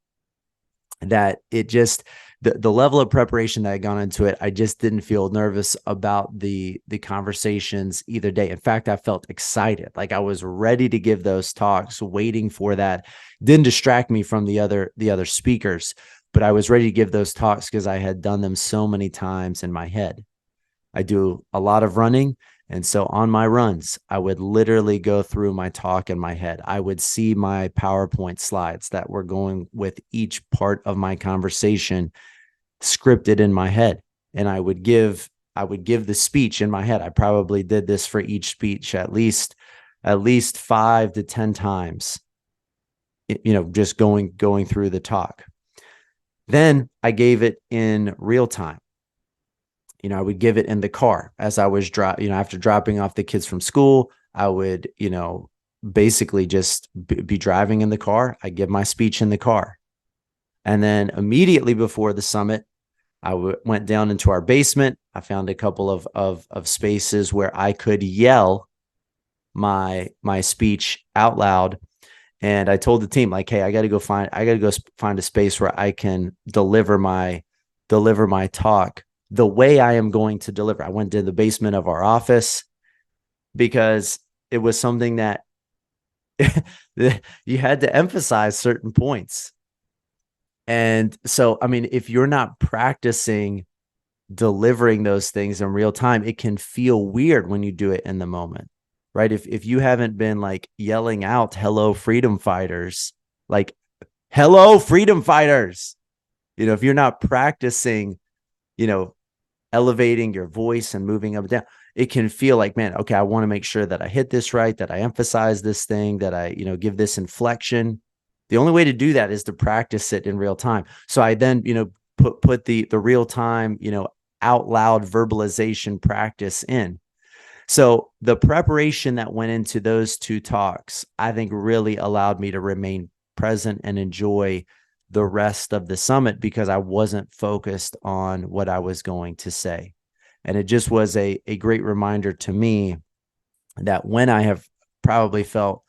that it just, the level of preparation that I had gone into it, I just didn't feel nervous about the conversations either day. In fact, I felt excited. Like I was ready to give those talks, waiting for that. Didn't distract me from the other speakers, but I was ready to give those talks because I had done them so many times in my head. I do a lot of running. And so on my runs, I would literally go through my talk in my head. I would see my PowerPoint slides that were going with each part of my conversation scripted in my head. And I would give the speech in my head. I probably did this for each speech at least 5 to 10 times, just going through the talk. Then I gave it in real time. I would give it in the car as I was after dropping off the kids from school. I would, basically just be driving in the car. I give my speech in the car. And then immediately before the summit, I went down into our basement. I found a couple of spaces where I could yell my speech out loud. And I told the team, like, hey, I got to go find a space where I can deliver my talk the way I am going to deliver. I went to the basement of our office because it was something that you had to emphasize certain points. And so, I mean, if you're not practicing delivering those things in real time, it can feel weird when you do it in the moment, right? If you haven't been like yelling out, hello, freedom fighters, like, hello, freedom fighters, if you're not practicing, elevating your voice and moving up and down, it can feel like, man, okay, I want to make sure that I hit this right, that I emphasize this thing, that I, give this inflection. The only way to do that is to practice it in real time. So I then, put the real time, out loud verbalization practice in. So the preparation that went into those 2 talks, I think really allowed me to remain present and enjoy the rest of the summit because I wasn't focused on what I was going to say. And it just was a great reminder to me that when I have probably felt,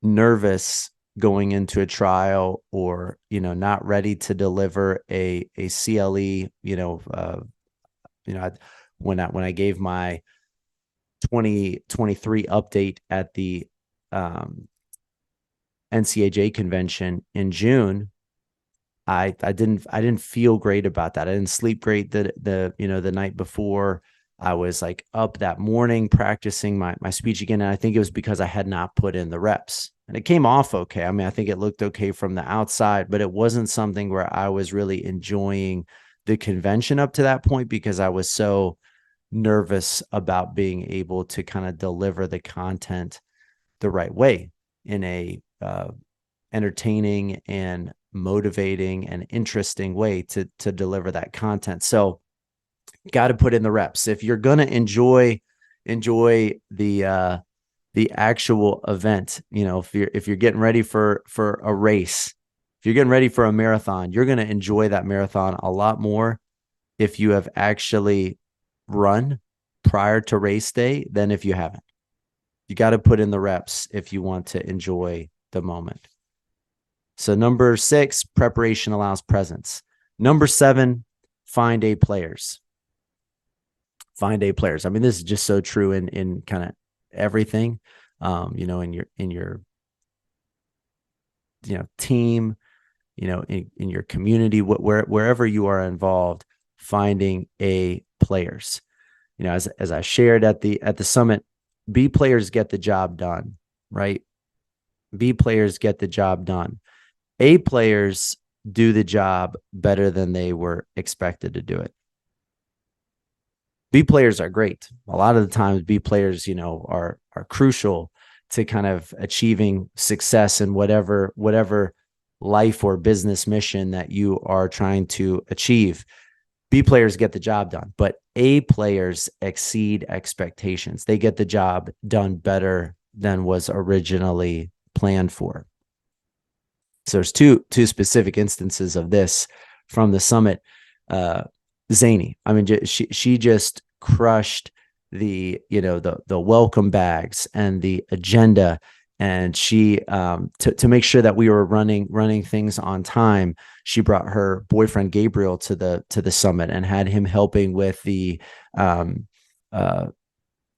nervous going into a trial, or, not ready to deliver a CLE, when I gave my 2023 update at the NCAJ convention in June, I didn't feel great about that. I didn't sleep great the night before. I was like up that morning practicing my speech again. And I think it was because I had not put in the reps, and it came off okay. I mean, I think it looked okay from the outside, but it wasn't something where I was really enjoying the convention up to that point, because I was so nervous about being able to kind of deliver the content the right way in a entertaining and motivating and interesting way to deliver that content. So got to put in the reps. If you're going to enjoy the actual event, if you're getting ready for a race, if you're getting ready for a marathon, you're going to enjoy that marathon a lot more if you have actually run prior to race day than if you haven't. You got to put in the reps if you want to enjoy the moment. So number 6, preparation allows presence. Number 7, find A players. Find A players. I mean, this is just so true in kind of everything, in your team, in your community, wherever you are involved, finding A players. As I shared at the summit, B players get the job done, right? B players get the job done. A players do the job better than they were expected to do it. B players are great. A lot of the times B players, are crucial to kind of achieving success in whatever life or business mission that you are trying to achieve. B players get the job done, but A players exceed expectations. They get the job done better than was originally planned for. So there's two specific instances of this from the summit. Zany, I mean, she just crushed the welcome bags and the agenda, and she to make sure that we were running things on time. She brought her boyfriend Gabriel to the summit and had him helping with the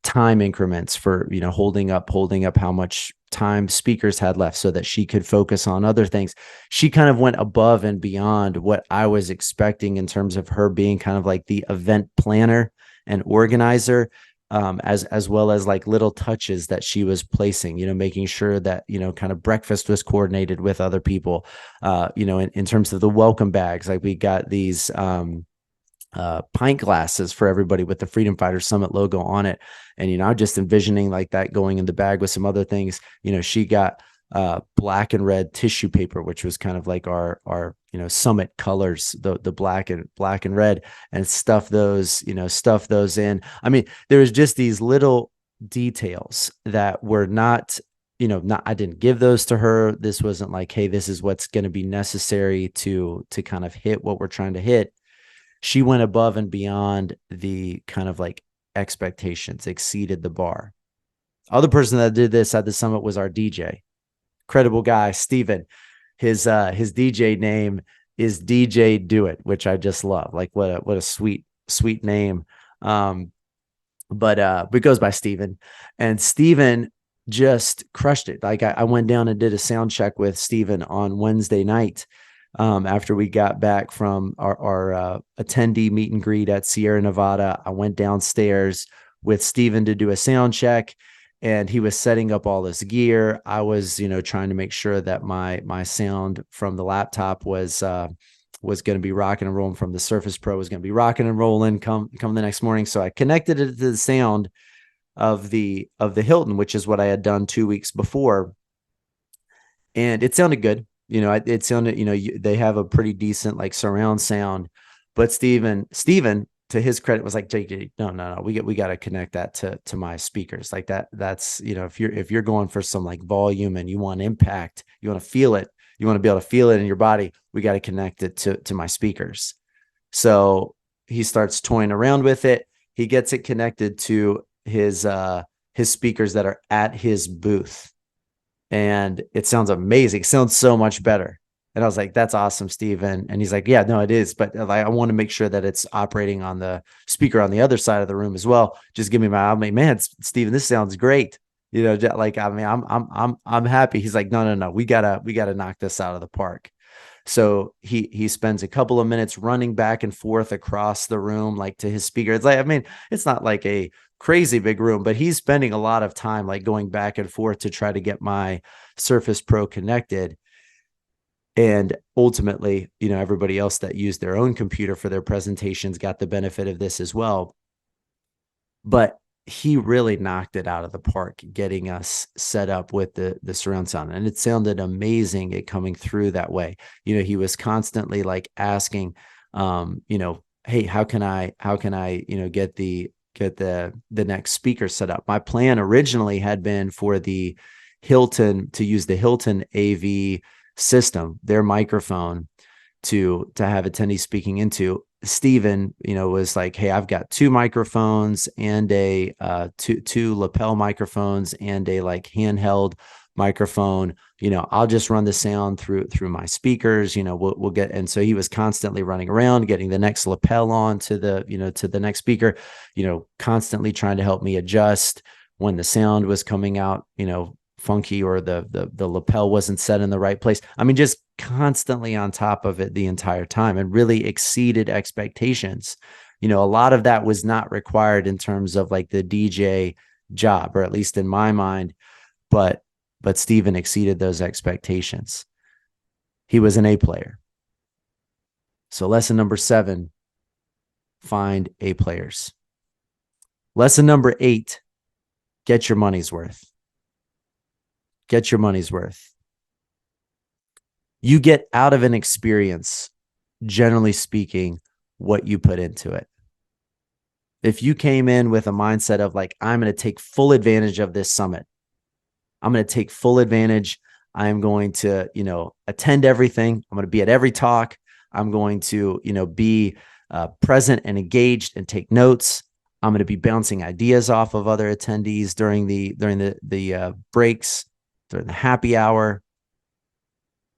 time increments for holding up how much time speakers had left so that she could focus on other things. She kind of went above and beyond what I was expecting in terms of her being kind of like the event planner and organizer, as well as like little touches that she was placing, making sure that, kind of breakfast was coordinated with other people, in terms of the welcome bags. Like we got these pint glasses for everybody with the Freedom Fighter Summit logo on it. And, I'm just envisioning like that going in the bag with some other things. She got black and red tissue paper, which was kind of like our summit colors, the black and red, and stuff those in. I mean, there was just these little details that were not, I didn't give those to her. This wasn't like, hey, this is what's going to be necessary to kind of hit what we're trying to hit. She went above and beyond the kind of like expectations, exceeded the bar. Other person that did this at the summit was our DJ. Incredible guy, Steven. His DJ name is DJ Do It, which I just love. Like what a sweet name. But it goes by Steven. And Steven just crushed it. Like I went down and did a sound check with Steven on Wednesday night. After we got back from our attendee meet and greet at Sierra Nevada, I went downstairs with Steven to do a sound check, and he was setting up all this gear. I was, trying to make sure that my sound from the laptop was going to be rocking and rolling, from the Surface Pro was going to be rocking and rolling come the next morning. So I connected it to the sound of the Hilton, which is what I had done 2 weeks before, and it sounded good. It sounded, they have a pretty decent like surround sound, but Steven, to his credit, was like, JJ, no, we got to connect that to my speakers. Like that's, if you're going for some like volume and you want impact, you want to feel it, you want to be able to feel it in your body, we got to connect it to my speakers. So he starts toying around with it. He gets it connected to his speakers that are at his booth. And it sounds amazing. It sounds so much better. And I was like, that's awesome, Steven. And he's like, yeah, no, it is. But I want to make sure that it's operating on the speaker on the other side of the room as well. Just give me I'm like, man, Steven, this sounds great. Like, I mean, I'm happy. He's like, no. We gotta knock this out of the park. So he spends a couple of minutes running back and forth across the room, like to his speaker. It's like, I mean, it's not like a crazy big room, but he's spending a lot of time like going back and forth to try to get my Surface Pro connected. And ultimately, everybody else that used their own computer for their presentations got the benefit of this as well. But he really knocked it out of the park, getting us set up with the surround sound. And it sounded amazing it coming through that way. He was constantly like asking, hey, how can I, get the next speaker set up? My plan originally had been for to use the Hilton AV system, their microphone, to have attendees speaking into. Steven, was like, hey, I've got two microphones and a two lapel microphones and a like handheld microphone. I'll just run the sound through my speakers. We'll get. And so he was constantly running around, getting the next lapel on to the next speaker, constantly trying to help me adjust when the sound was coming out, funky, or the lapel wasn't set in the right place. I mean, just constantly on top of it the entire time, and really exceeded expectations. A lot of that was not required in terms of like the DJ job, or at least in my mind, but Steven exceeded those expectations. He was an A player. So lesson number 7, find A players. Lesson number 8, get your money's worth. Get your money's worth. You get out of an experience, generally speaking, what you put into it. If you came in with a mindset of like, I'm going to take full advantage of this summit, I'm going to take full advantage, I'm going to, attend everything, I'm going to be at every talk, I'm going to, be present and engaged and take notes, I'm going to be bouncing ideas off of other attendees during the breaks, during the happy hour,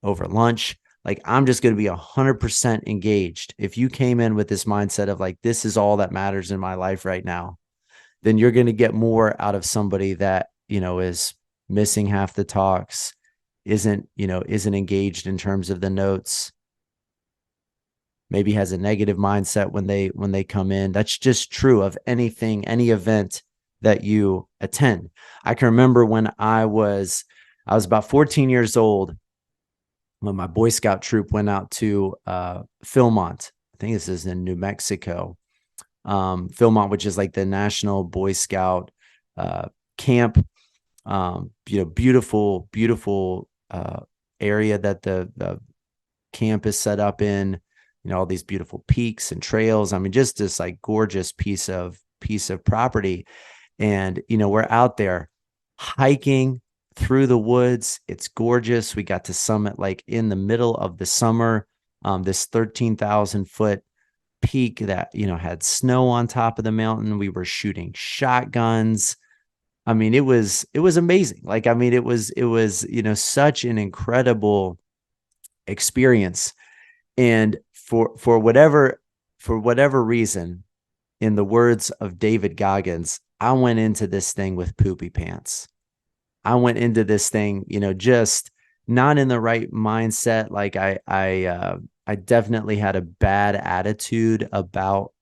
over lunch. Like, I'm just going to be 100% engaged. If you came in with this mindset of like, this is all that matters in my life right now, then you're going to get more out of somebody that, is missing half the talks, isn't engaged in terms of the notes, maybe has a negative mindset when they come in. That's just true of any event that you attend. I can remember when I was about 14 years old, when my Boy Scout troop went out to Philmont. I think this is in New Mexico. Philmont, which is like the National Boy Scout camp. Beautiful area that the camp is set up in. All these beautiful peaks and trails. I mean, just this like gorgeous piece of property. And we're out there hiking through the woods. It's gorgeous. We got to summit like in the middle of the summer, this 13,000 foot peak that, had snow on top of the mountain. We were shooting shotguns. I mean, it was amazing. Like, I mean, it was, such an incredible experience. And for whatever reason, in the words of David Goggins, I went into this thing with poopy pants. I went into this thing, just not in the right mindset. Like I definitely had a bad attitude about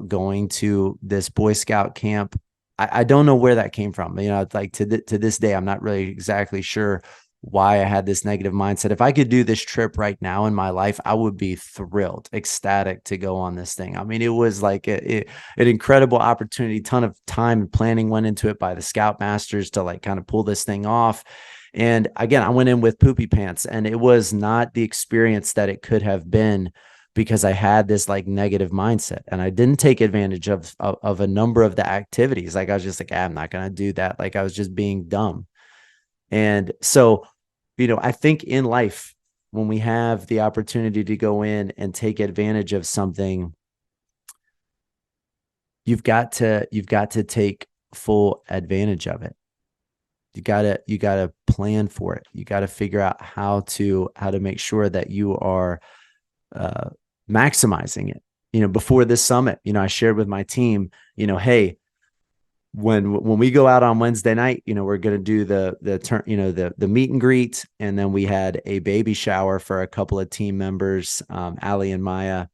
going to this Boy Scout camp. I don't know where that came from. Like to this day, I'm not really exactly sure why I had this negative mindset. If I could do this trip right now in my life, I would be thrilled, ecstatic to go on this thing. I mean, it was like an incredible opportunity. Ton of time and planning went into it by the Scoutmasters to like kind of pull this thing off. And again, I went in with poopy pants, and it was not the experience that it could have been, because I had this like negative mindset, and I didn't take advantage of a number of the activities. Like, I was just like, I'm not going to do that. Like, I was just being dumb. And so, I think in life, when we have the opportunity to go in and take advantage of something, you've got to take full advantage of it. You gotta plan for it. You gotta figure out how to make sure that you are uh, maximizing it. Before this summit, I shared with my team, hey, when we go out on Wednesday night, we're going to do the turn, the meet and greet, and then we had a baby shower for a couple of team members, Ali and Maya.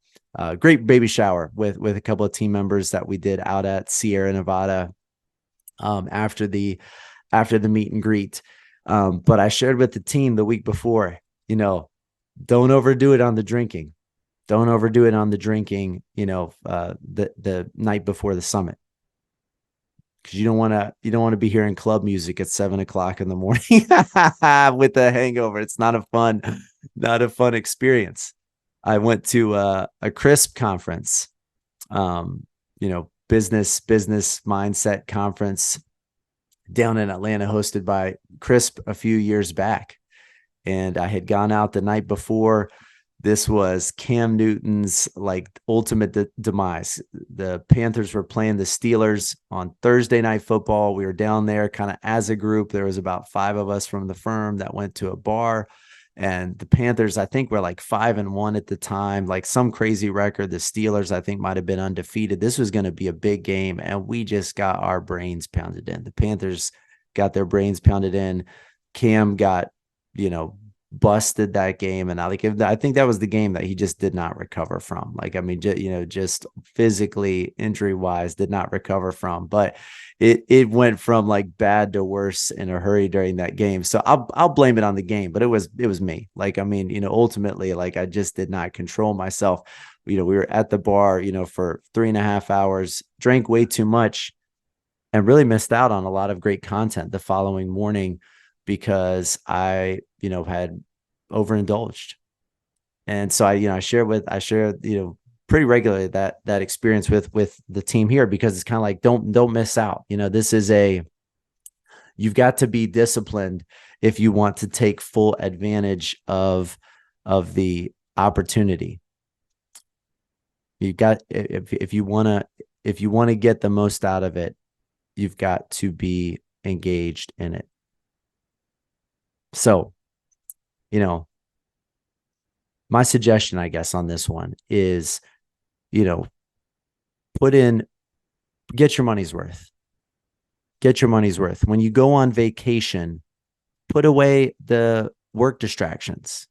Great baby shower with a couple of team members that we did out at Sierra Nevada after the meet and greet. But I shared with the team the week before, don't overdo it on the drinking. Don't overdo it on the drinking, the night before the summit. Because you don't want to be hearing club music at 7 o'clock in the morning with a hangover. It's not a fun experience. I went to a CRISP conference, business mindset conference down in Atlanta, hosted by CRISP a few years back. And I had gone out the night before. This was Cam Newton's ultimate demise. The Panthers were playing the Steelers on Thursday Night Football. We were down there kind of as a group. There was about 5 of us from the firm that went to a bar, and the Panthers, I think, were 5-1 at the time, some crazy record. The Steelers, I think, might have been undefeated. This was going to be a big game, and we just got our brains pounded in. The Panthers got their brains pounded in. Cam got, busted that game, and I think that was the game that he just did not recover from. Just physically, injury wise, did not recover from. But it went from bad to worse in a hurry during that game. So I'll blame it on the game, but it was me. Ultimately, I just did not control myself. We were at the bar, for 3.5 hours, drank way too much, and really missed out on a lot of great content the following morning, because I, had overindulged. And so I share, pretty regularly that experience with the team here, because it's kind of don't miss out. You've got to be disciplined if you want to take full advantage of the opportunity. If you want to get the most out of it, you've got to be engaged in it. So, my suggestion, I guess, on this one is, get your money's worth. Get your money's worth. When you go on vacation, put away the work distractions.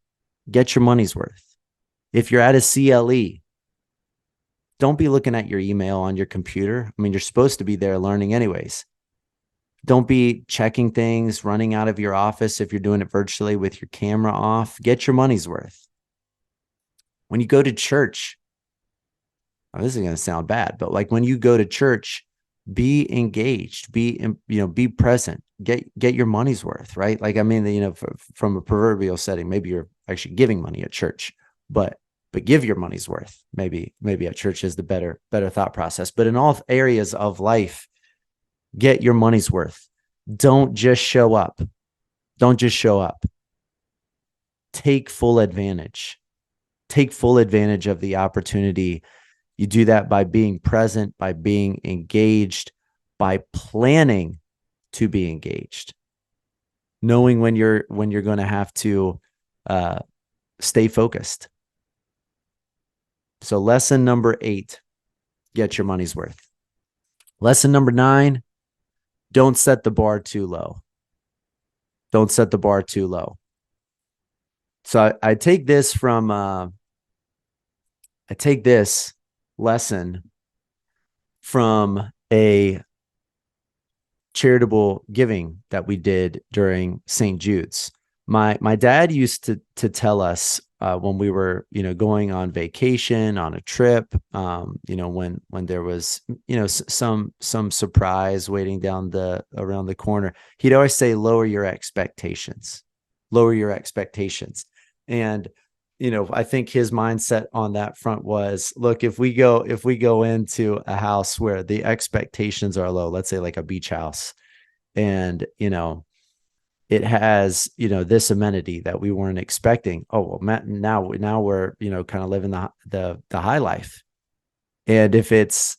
Get your money's worth. If you're at a CLE, don't be looking at your email on your computer. I mean, you're supposed to be there learning anyways. Don't be checking things, running out of your office if you're doing it virtually with your camera off. Get your money's worth. When you go to church, this is going to sound bad, but when you go to church, be engaged, be present, get your money's worth, right? From a proverbial setting, maybe you're actually giving money at church, but give your money's worth. Maybe at church is the better thought process. But in all areas of life, get your money's worth. Don't just show up. Take full advantage. Take full advantage of the opportunity. You do that by being present, by being engaged, by planning to be engaged, knowing when you're going to have to stay focused. So lesson number 8, get your money's worth. Lesson number 9, don't set the bar too low. Don't set the bar too low. So I take this lesson from a charitable giving that we did during St. Jude's. My dad used to tell us when we were, going on vacation, on a trip, when there was, some surprise waiting around the corner, he'd always say, lower your expectations. And, I think his mindset on that front was, look, if we go into a house where the expectations are low, let's say like a beach house, and, it has, this amenity that we weren't expecting. Oh, well, now we're, kind of living the high life. And if it's,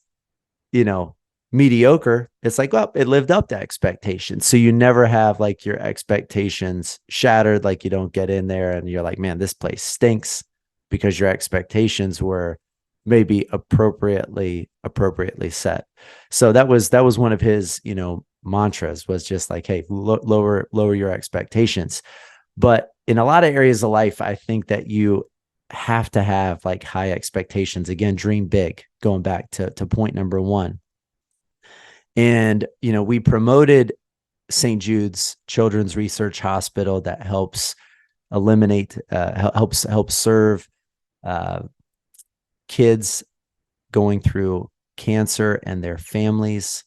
mediocre, it's like, well, it lived up to expectations. So you never have like your expectations shattered. Like you don't get in there and you're like, man, this place stinks, because your expectations were maybe appropriately set. So that was one of his, mantras, was just like, hey, lower your expectations. But in a lot of areas of life, I think that you have to have like high expectations. Again, dream big, going back to point number one. And, we promoted St. Jude's Children's Research Hospital, that helps eliminate, helps serve kids going through cancer and their families,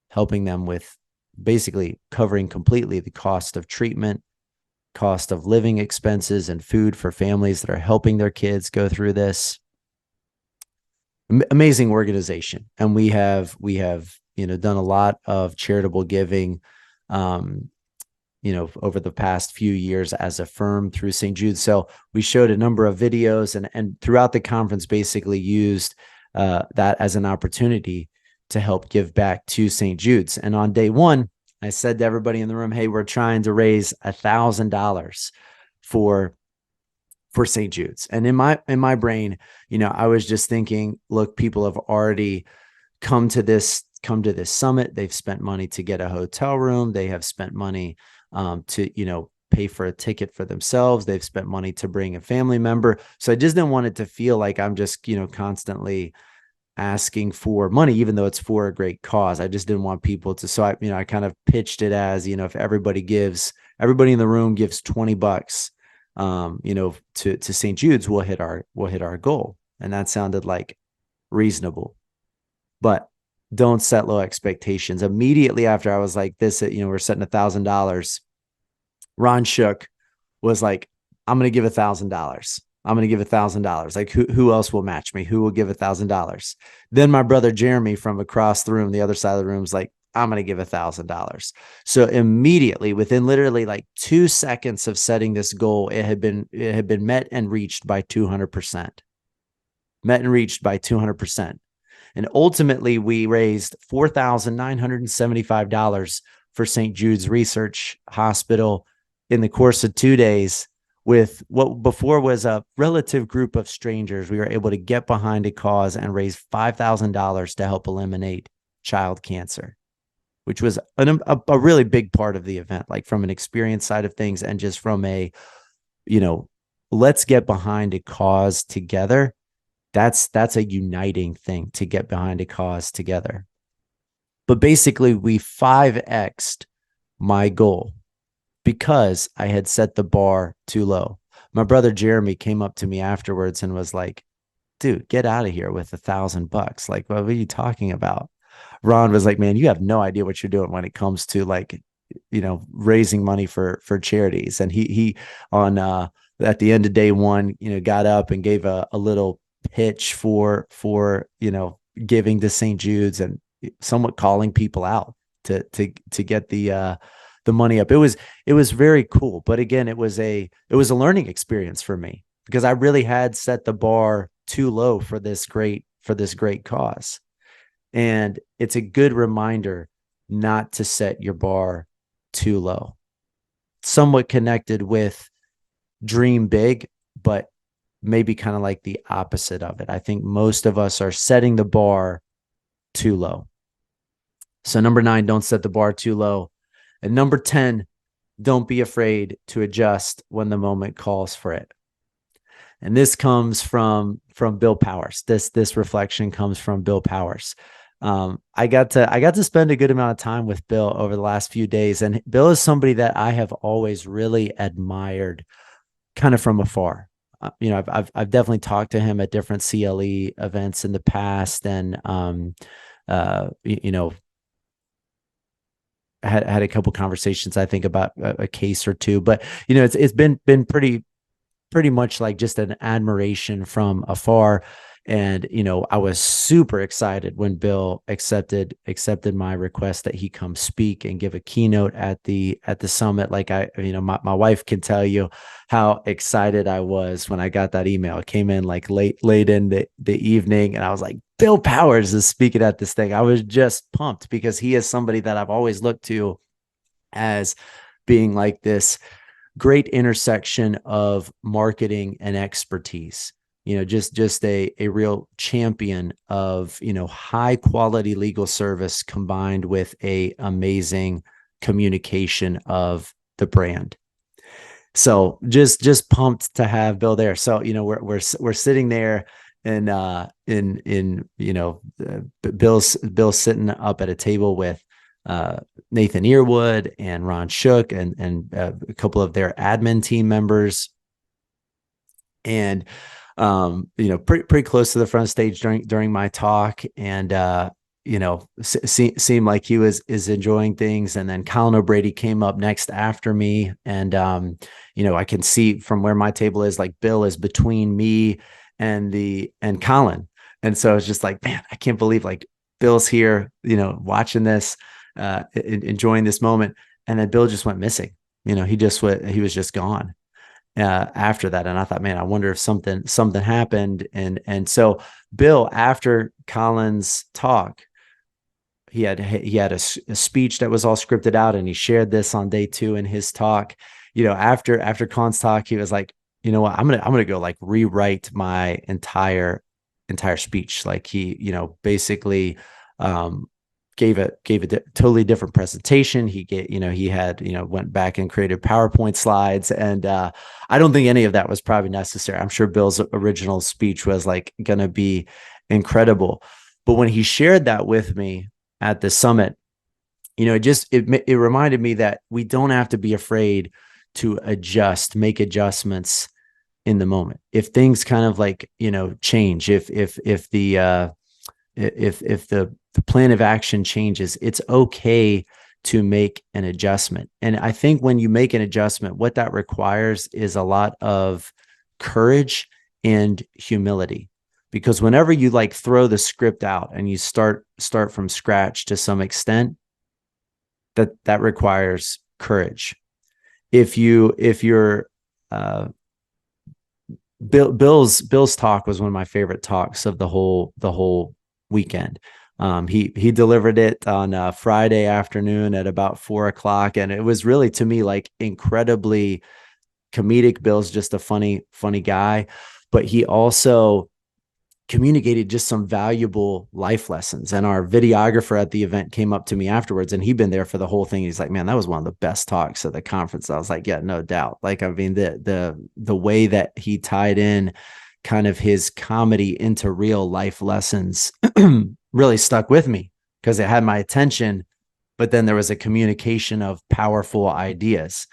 helping them with basically covering completely the cost of treatment, cost of living expenses, and food for families that are helping their kids go through this. Amazing organization. And we have done a lot of charitable giving, over the past few years as a firm through St. Jude. So we showed a number of videos, and throughout the conference basically used that as an opportunity to help give back to St. Jude's. And on day one, I said to everybody in the room, hey, we're trying to raise $1,000 for St. Jude's. And in my brain, I was just thinking, look, people have already come to this summit. They've spent money to get a hotel room. They have spent money to, pay for a ticket for themselves. They've spent money to bring a family member. So I just didn't want it to feel like I'm just, constantly asking for money, even though it's for a great cause. I just didn't want people to. So I kind of pitched it as, if everybody in the room gives $20, to St. Jude's, we'll hit our goal. And that sounded like reasonable. But don't set low expectations. Immediately after I was like, this, we're setting $1,000. Ron Shook was like, I'm going to give $1,000. I'm going to give $1,000. Like, who else will match me? Who will give $1,000? Then my brother Jeremy from across the room, the other side of the room, is like, I'm going to give $1,000. So immediately, within literally like 2 seconds of setting this goal, it had been met and reached by 200%. Met and reached by 200%. And ultimately, we raised $4,975 for St. Jude's Research Hospital in the course of 2 days. With what before was a relative group of strangers, we were able to get behind a cause and raise $5,000 to help eliminate child cancer, which was a really big part of the event, like from an experience side of things, and just from a, let's get behind a cause together. That's a uniting thing, to get behind a cause together. But basically, we 5x'd my goal because I had set the bar too low. My brother Jeremy came up to me afterwards and was like, dude, get out of here with $1,000. Like, what are you talking about? Ron was like, man, you have no idea what you're doing when it comes to like, raising money for charities. And he on at the end of day one, got up and gave a little pitch for giving to St. Jude's, and somewhat calling people out to get the money up. It was very cool. But again, it was a learning experience for me, because I really had set the bar too low for this great cause. And it's a good reminder not to set your bar too low. Somewhat connected with dream big, but maybe kind of like the opposite of it. I think most of us are setting the bar too low. So number 9, don't set the bar too low. And number 10, don't be afraid to adjust when the moment calls for it. And this comes from Bill Powers. This reflection comes from Bill Powers. I got to spend a good amount of time with Bill over the last few days, and Bill is somebody that I have always really admired, kind of from afar. I've definitely talked to him at different CLE events in the past, and had a couple conversations, I think, about a case or two. But it's been pretty much like just an admiration from afar. And, I was super excited when Bill accepted my request that he come speak and give a keynote at the summit. Like my wife can tell you how excited I was when I got that email. It came in like late in the evening, and I was like, Bill Powers is speaking at this thing. I was just pumped because he is somebody that I've always looked to as being like this great intersection of marketing and expertise. Just a real champion of, high quality legal service combined with a amazing communication of the brand. So just pumped to have Bill there. So, we're sitting there and Bill's sitting up at a table with Nathan Earwood and Ron Shook and a couple of their admin team members, and pretty close to the front stage during my talk, and seemed like he is enjoying things. And then Colin O'Brady came up next after me, and I can see from where my table is, like Bill is between me and Colin, and so it's just like, man, I can't believe like Bill's here, watching this, enjoying this moment. And then Bill just went missing. He was just gone after that. And I thought, man, I wonder if something happened. And so Bill, after Colin's talk, he had a speech that was all scripted out, and he shared this on day 2 in his talk. After Colin's talk, he was like, you know what, I'm gonna go like rewrite my entire speech. Like he, basically gave a totally different presentation. He went back and created PowerPoint slides, and I don't think any of that was probably necessary. I'm sure Bill's original speech was like going to be incredible, but when he shared that with me at the summit, it reminded me that we don't have to be afraid to make adjustments in the moment. If things kind of like, change, if the plan of action changes, it's okay to make an adjustment. And I think when you make an adjustment, what that requires is a lot of courage and humility, because whenever you like throw the script out and you start from scratch to some extent, that requires courage. If you're Bill's talk was one of my favorite talks of the whole weekend. He delivered it on Friday afternoon at about 4:00, and it was really, to me, like incredibly comedic. Bill's just a funny guy, but he also communicated just some valuable life lessons. And our videographer at the event came up to me afterwards, and he'd been there for the whole thing. He's like, man, that was one of the best talks at the conference. I was like, yeah, no doubt. Like, I mean, the way that he tied in kind of his comedy into real life lessons really stuck with me, because it had my attention, but then there was a communication of powerful ideas.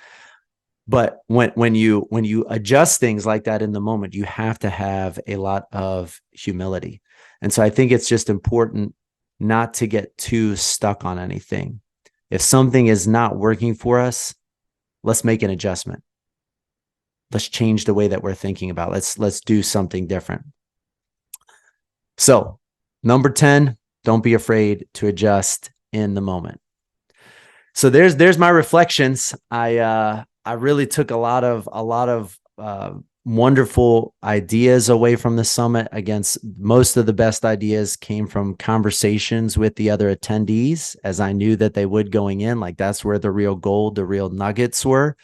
But when you adjust things like that in the moment, you have to have a lot of humility. And so I think it's just important not to get too stuck on anything. If something is not working for us, let's make an adjustment. Let's change the way that we're thinking about it. Let's do something different. So, number 10, don't be afraid to adjust in the moment. So there's my reflections. I really took a lot of wonderful ideas away from the summit. Against most of the best ideas came from conversations with the other attendees, as I knew that they would going in. Like, that's where the real gold, the real nuggets were.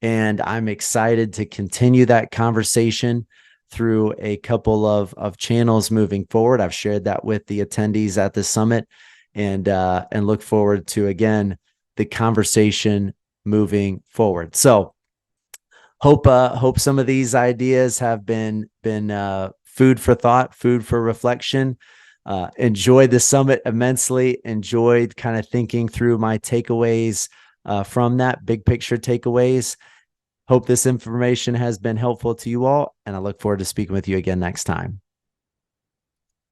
And I'm excited to continue that conversation through a couple of channels moving forward. I've shared that with the attendees at the summit, and look forward to, again, the conversation moving forward. So hope some of these ideas have been food for thought, food for reflection. Enjoyed the summit immensely. Enjoyed kind of thinking through my takeaways from that, big picture takeaways. Hope this information has been helpful to you all, and I look forward to speaking with you again next time.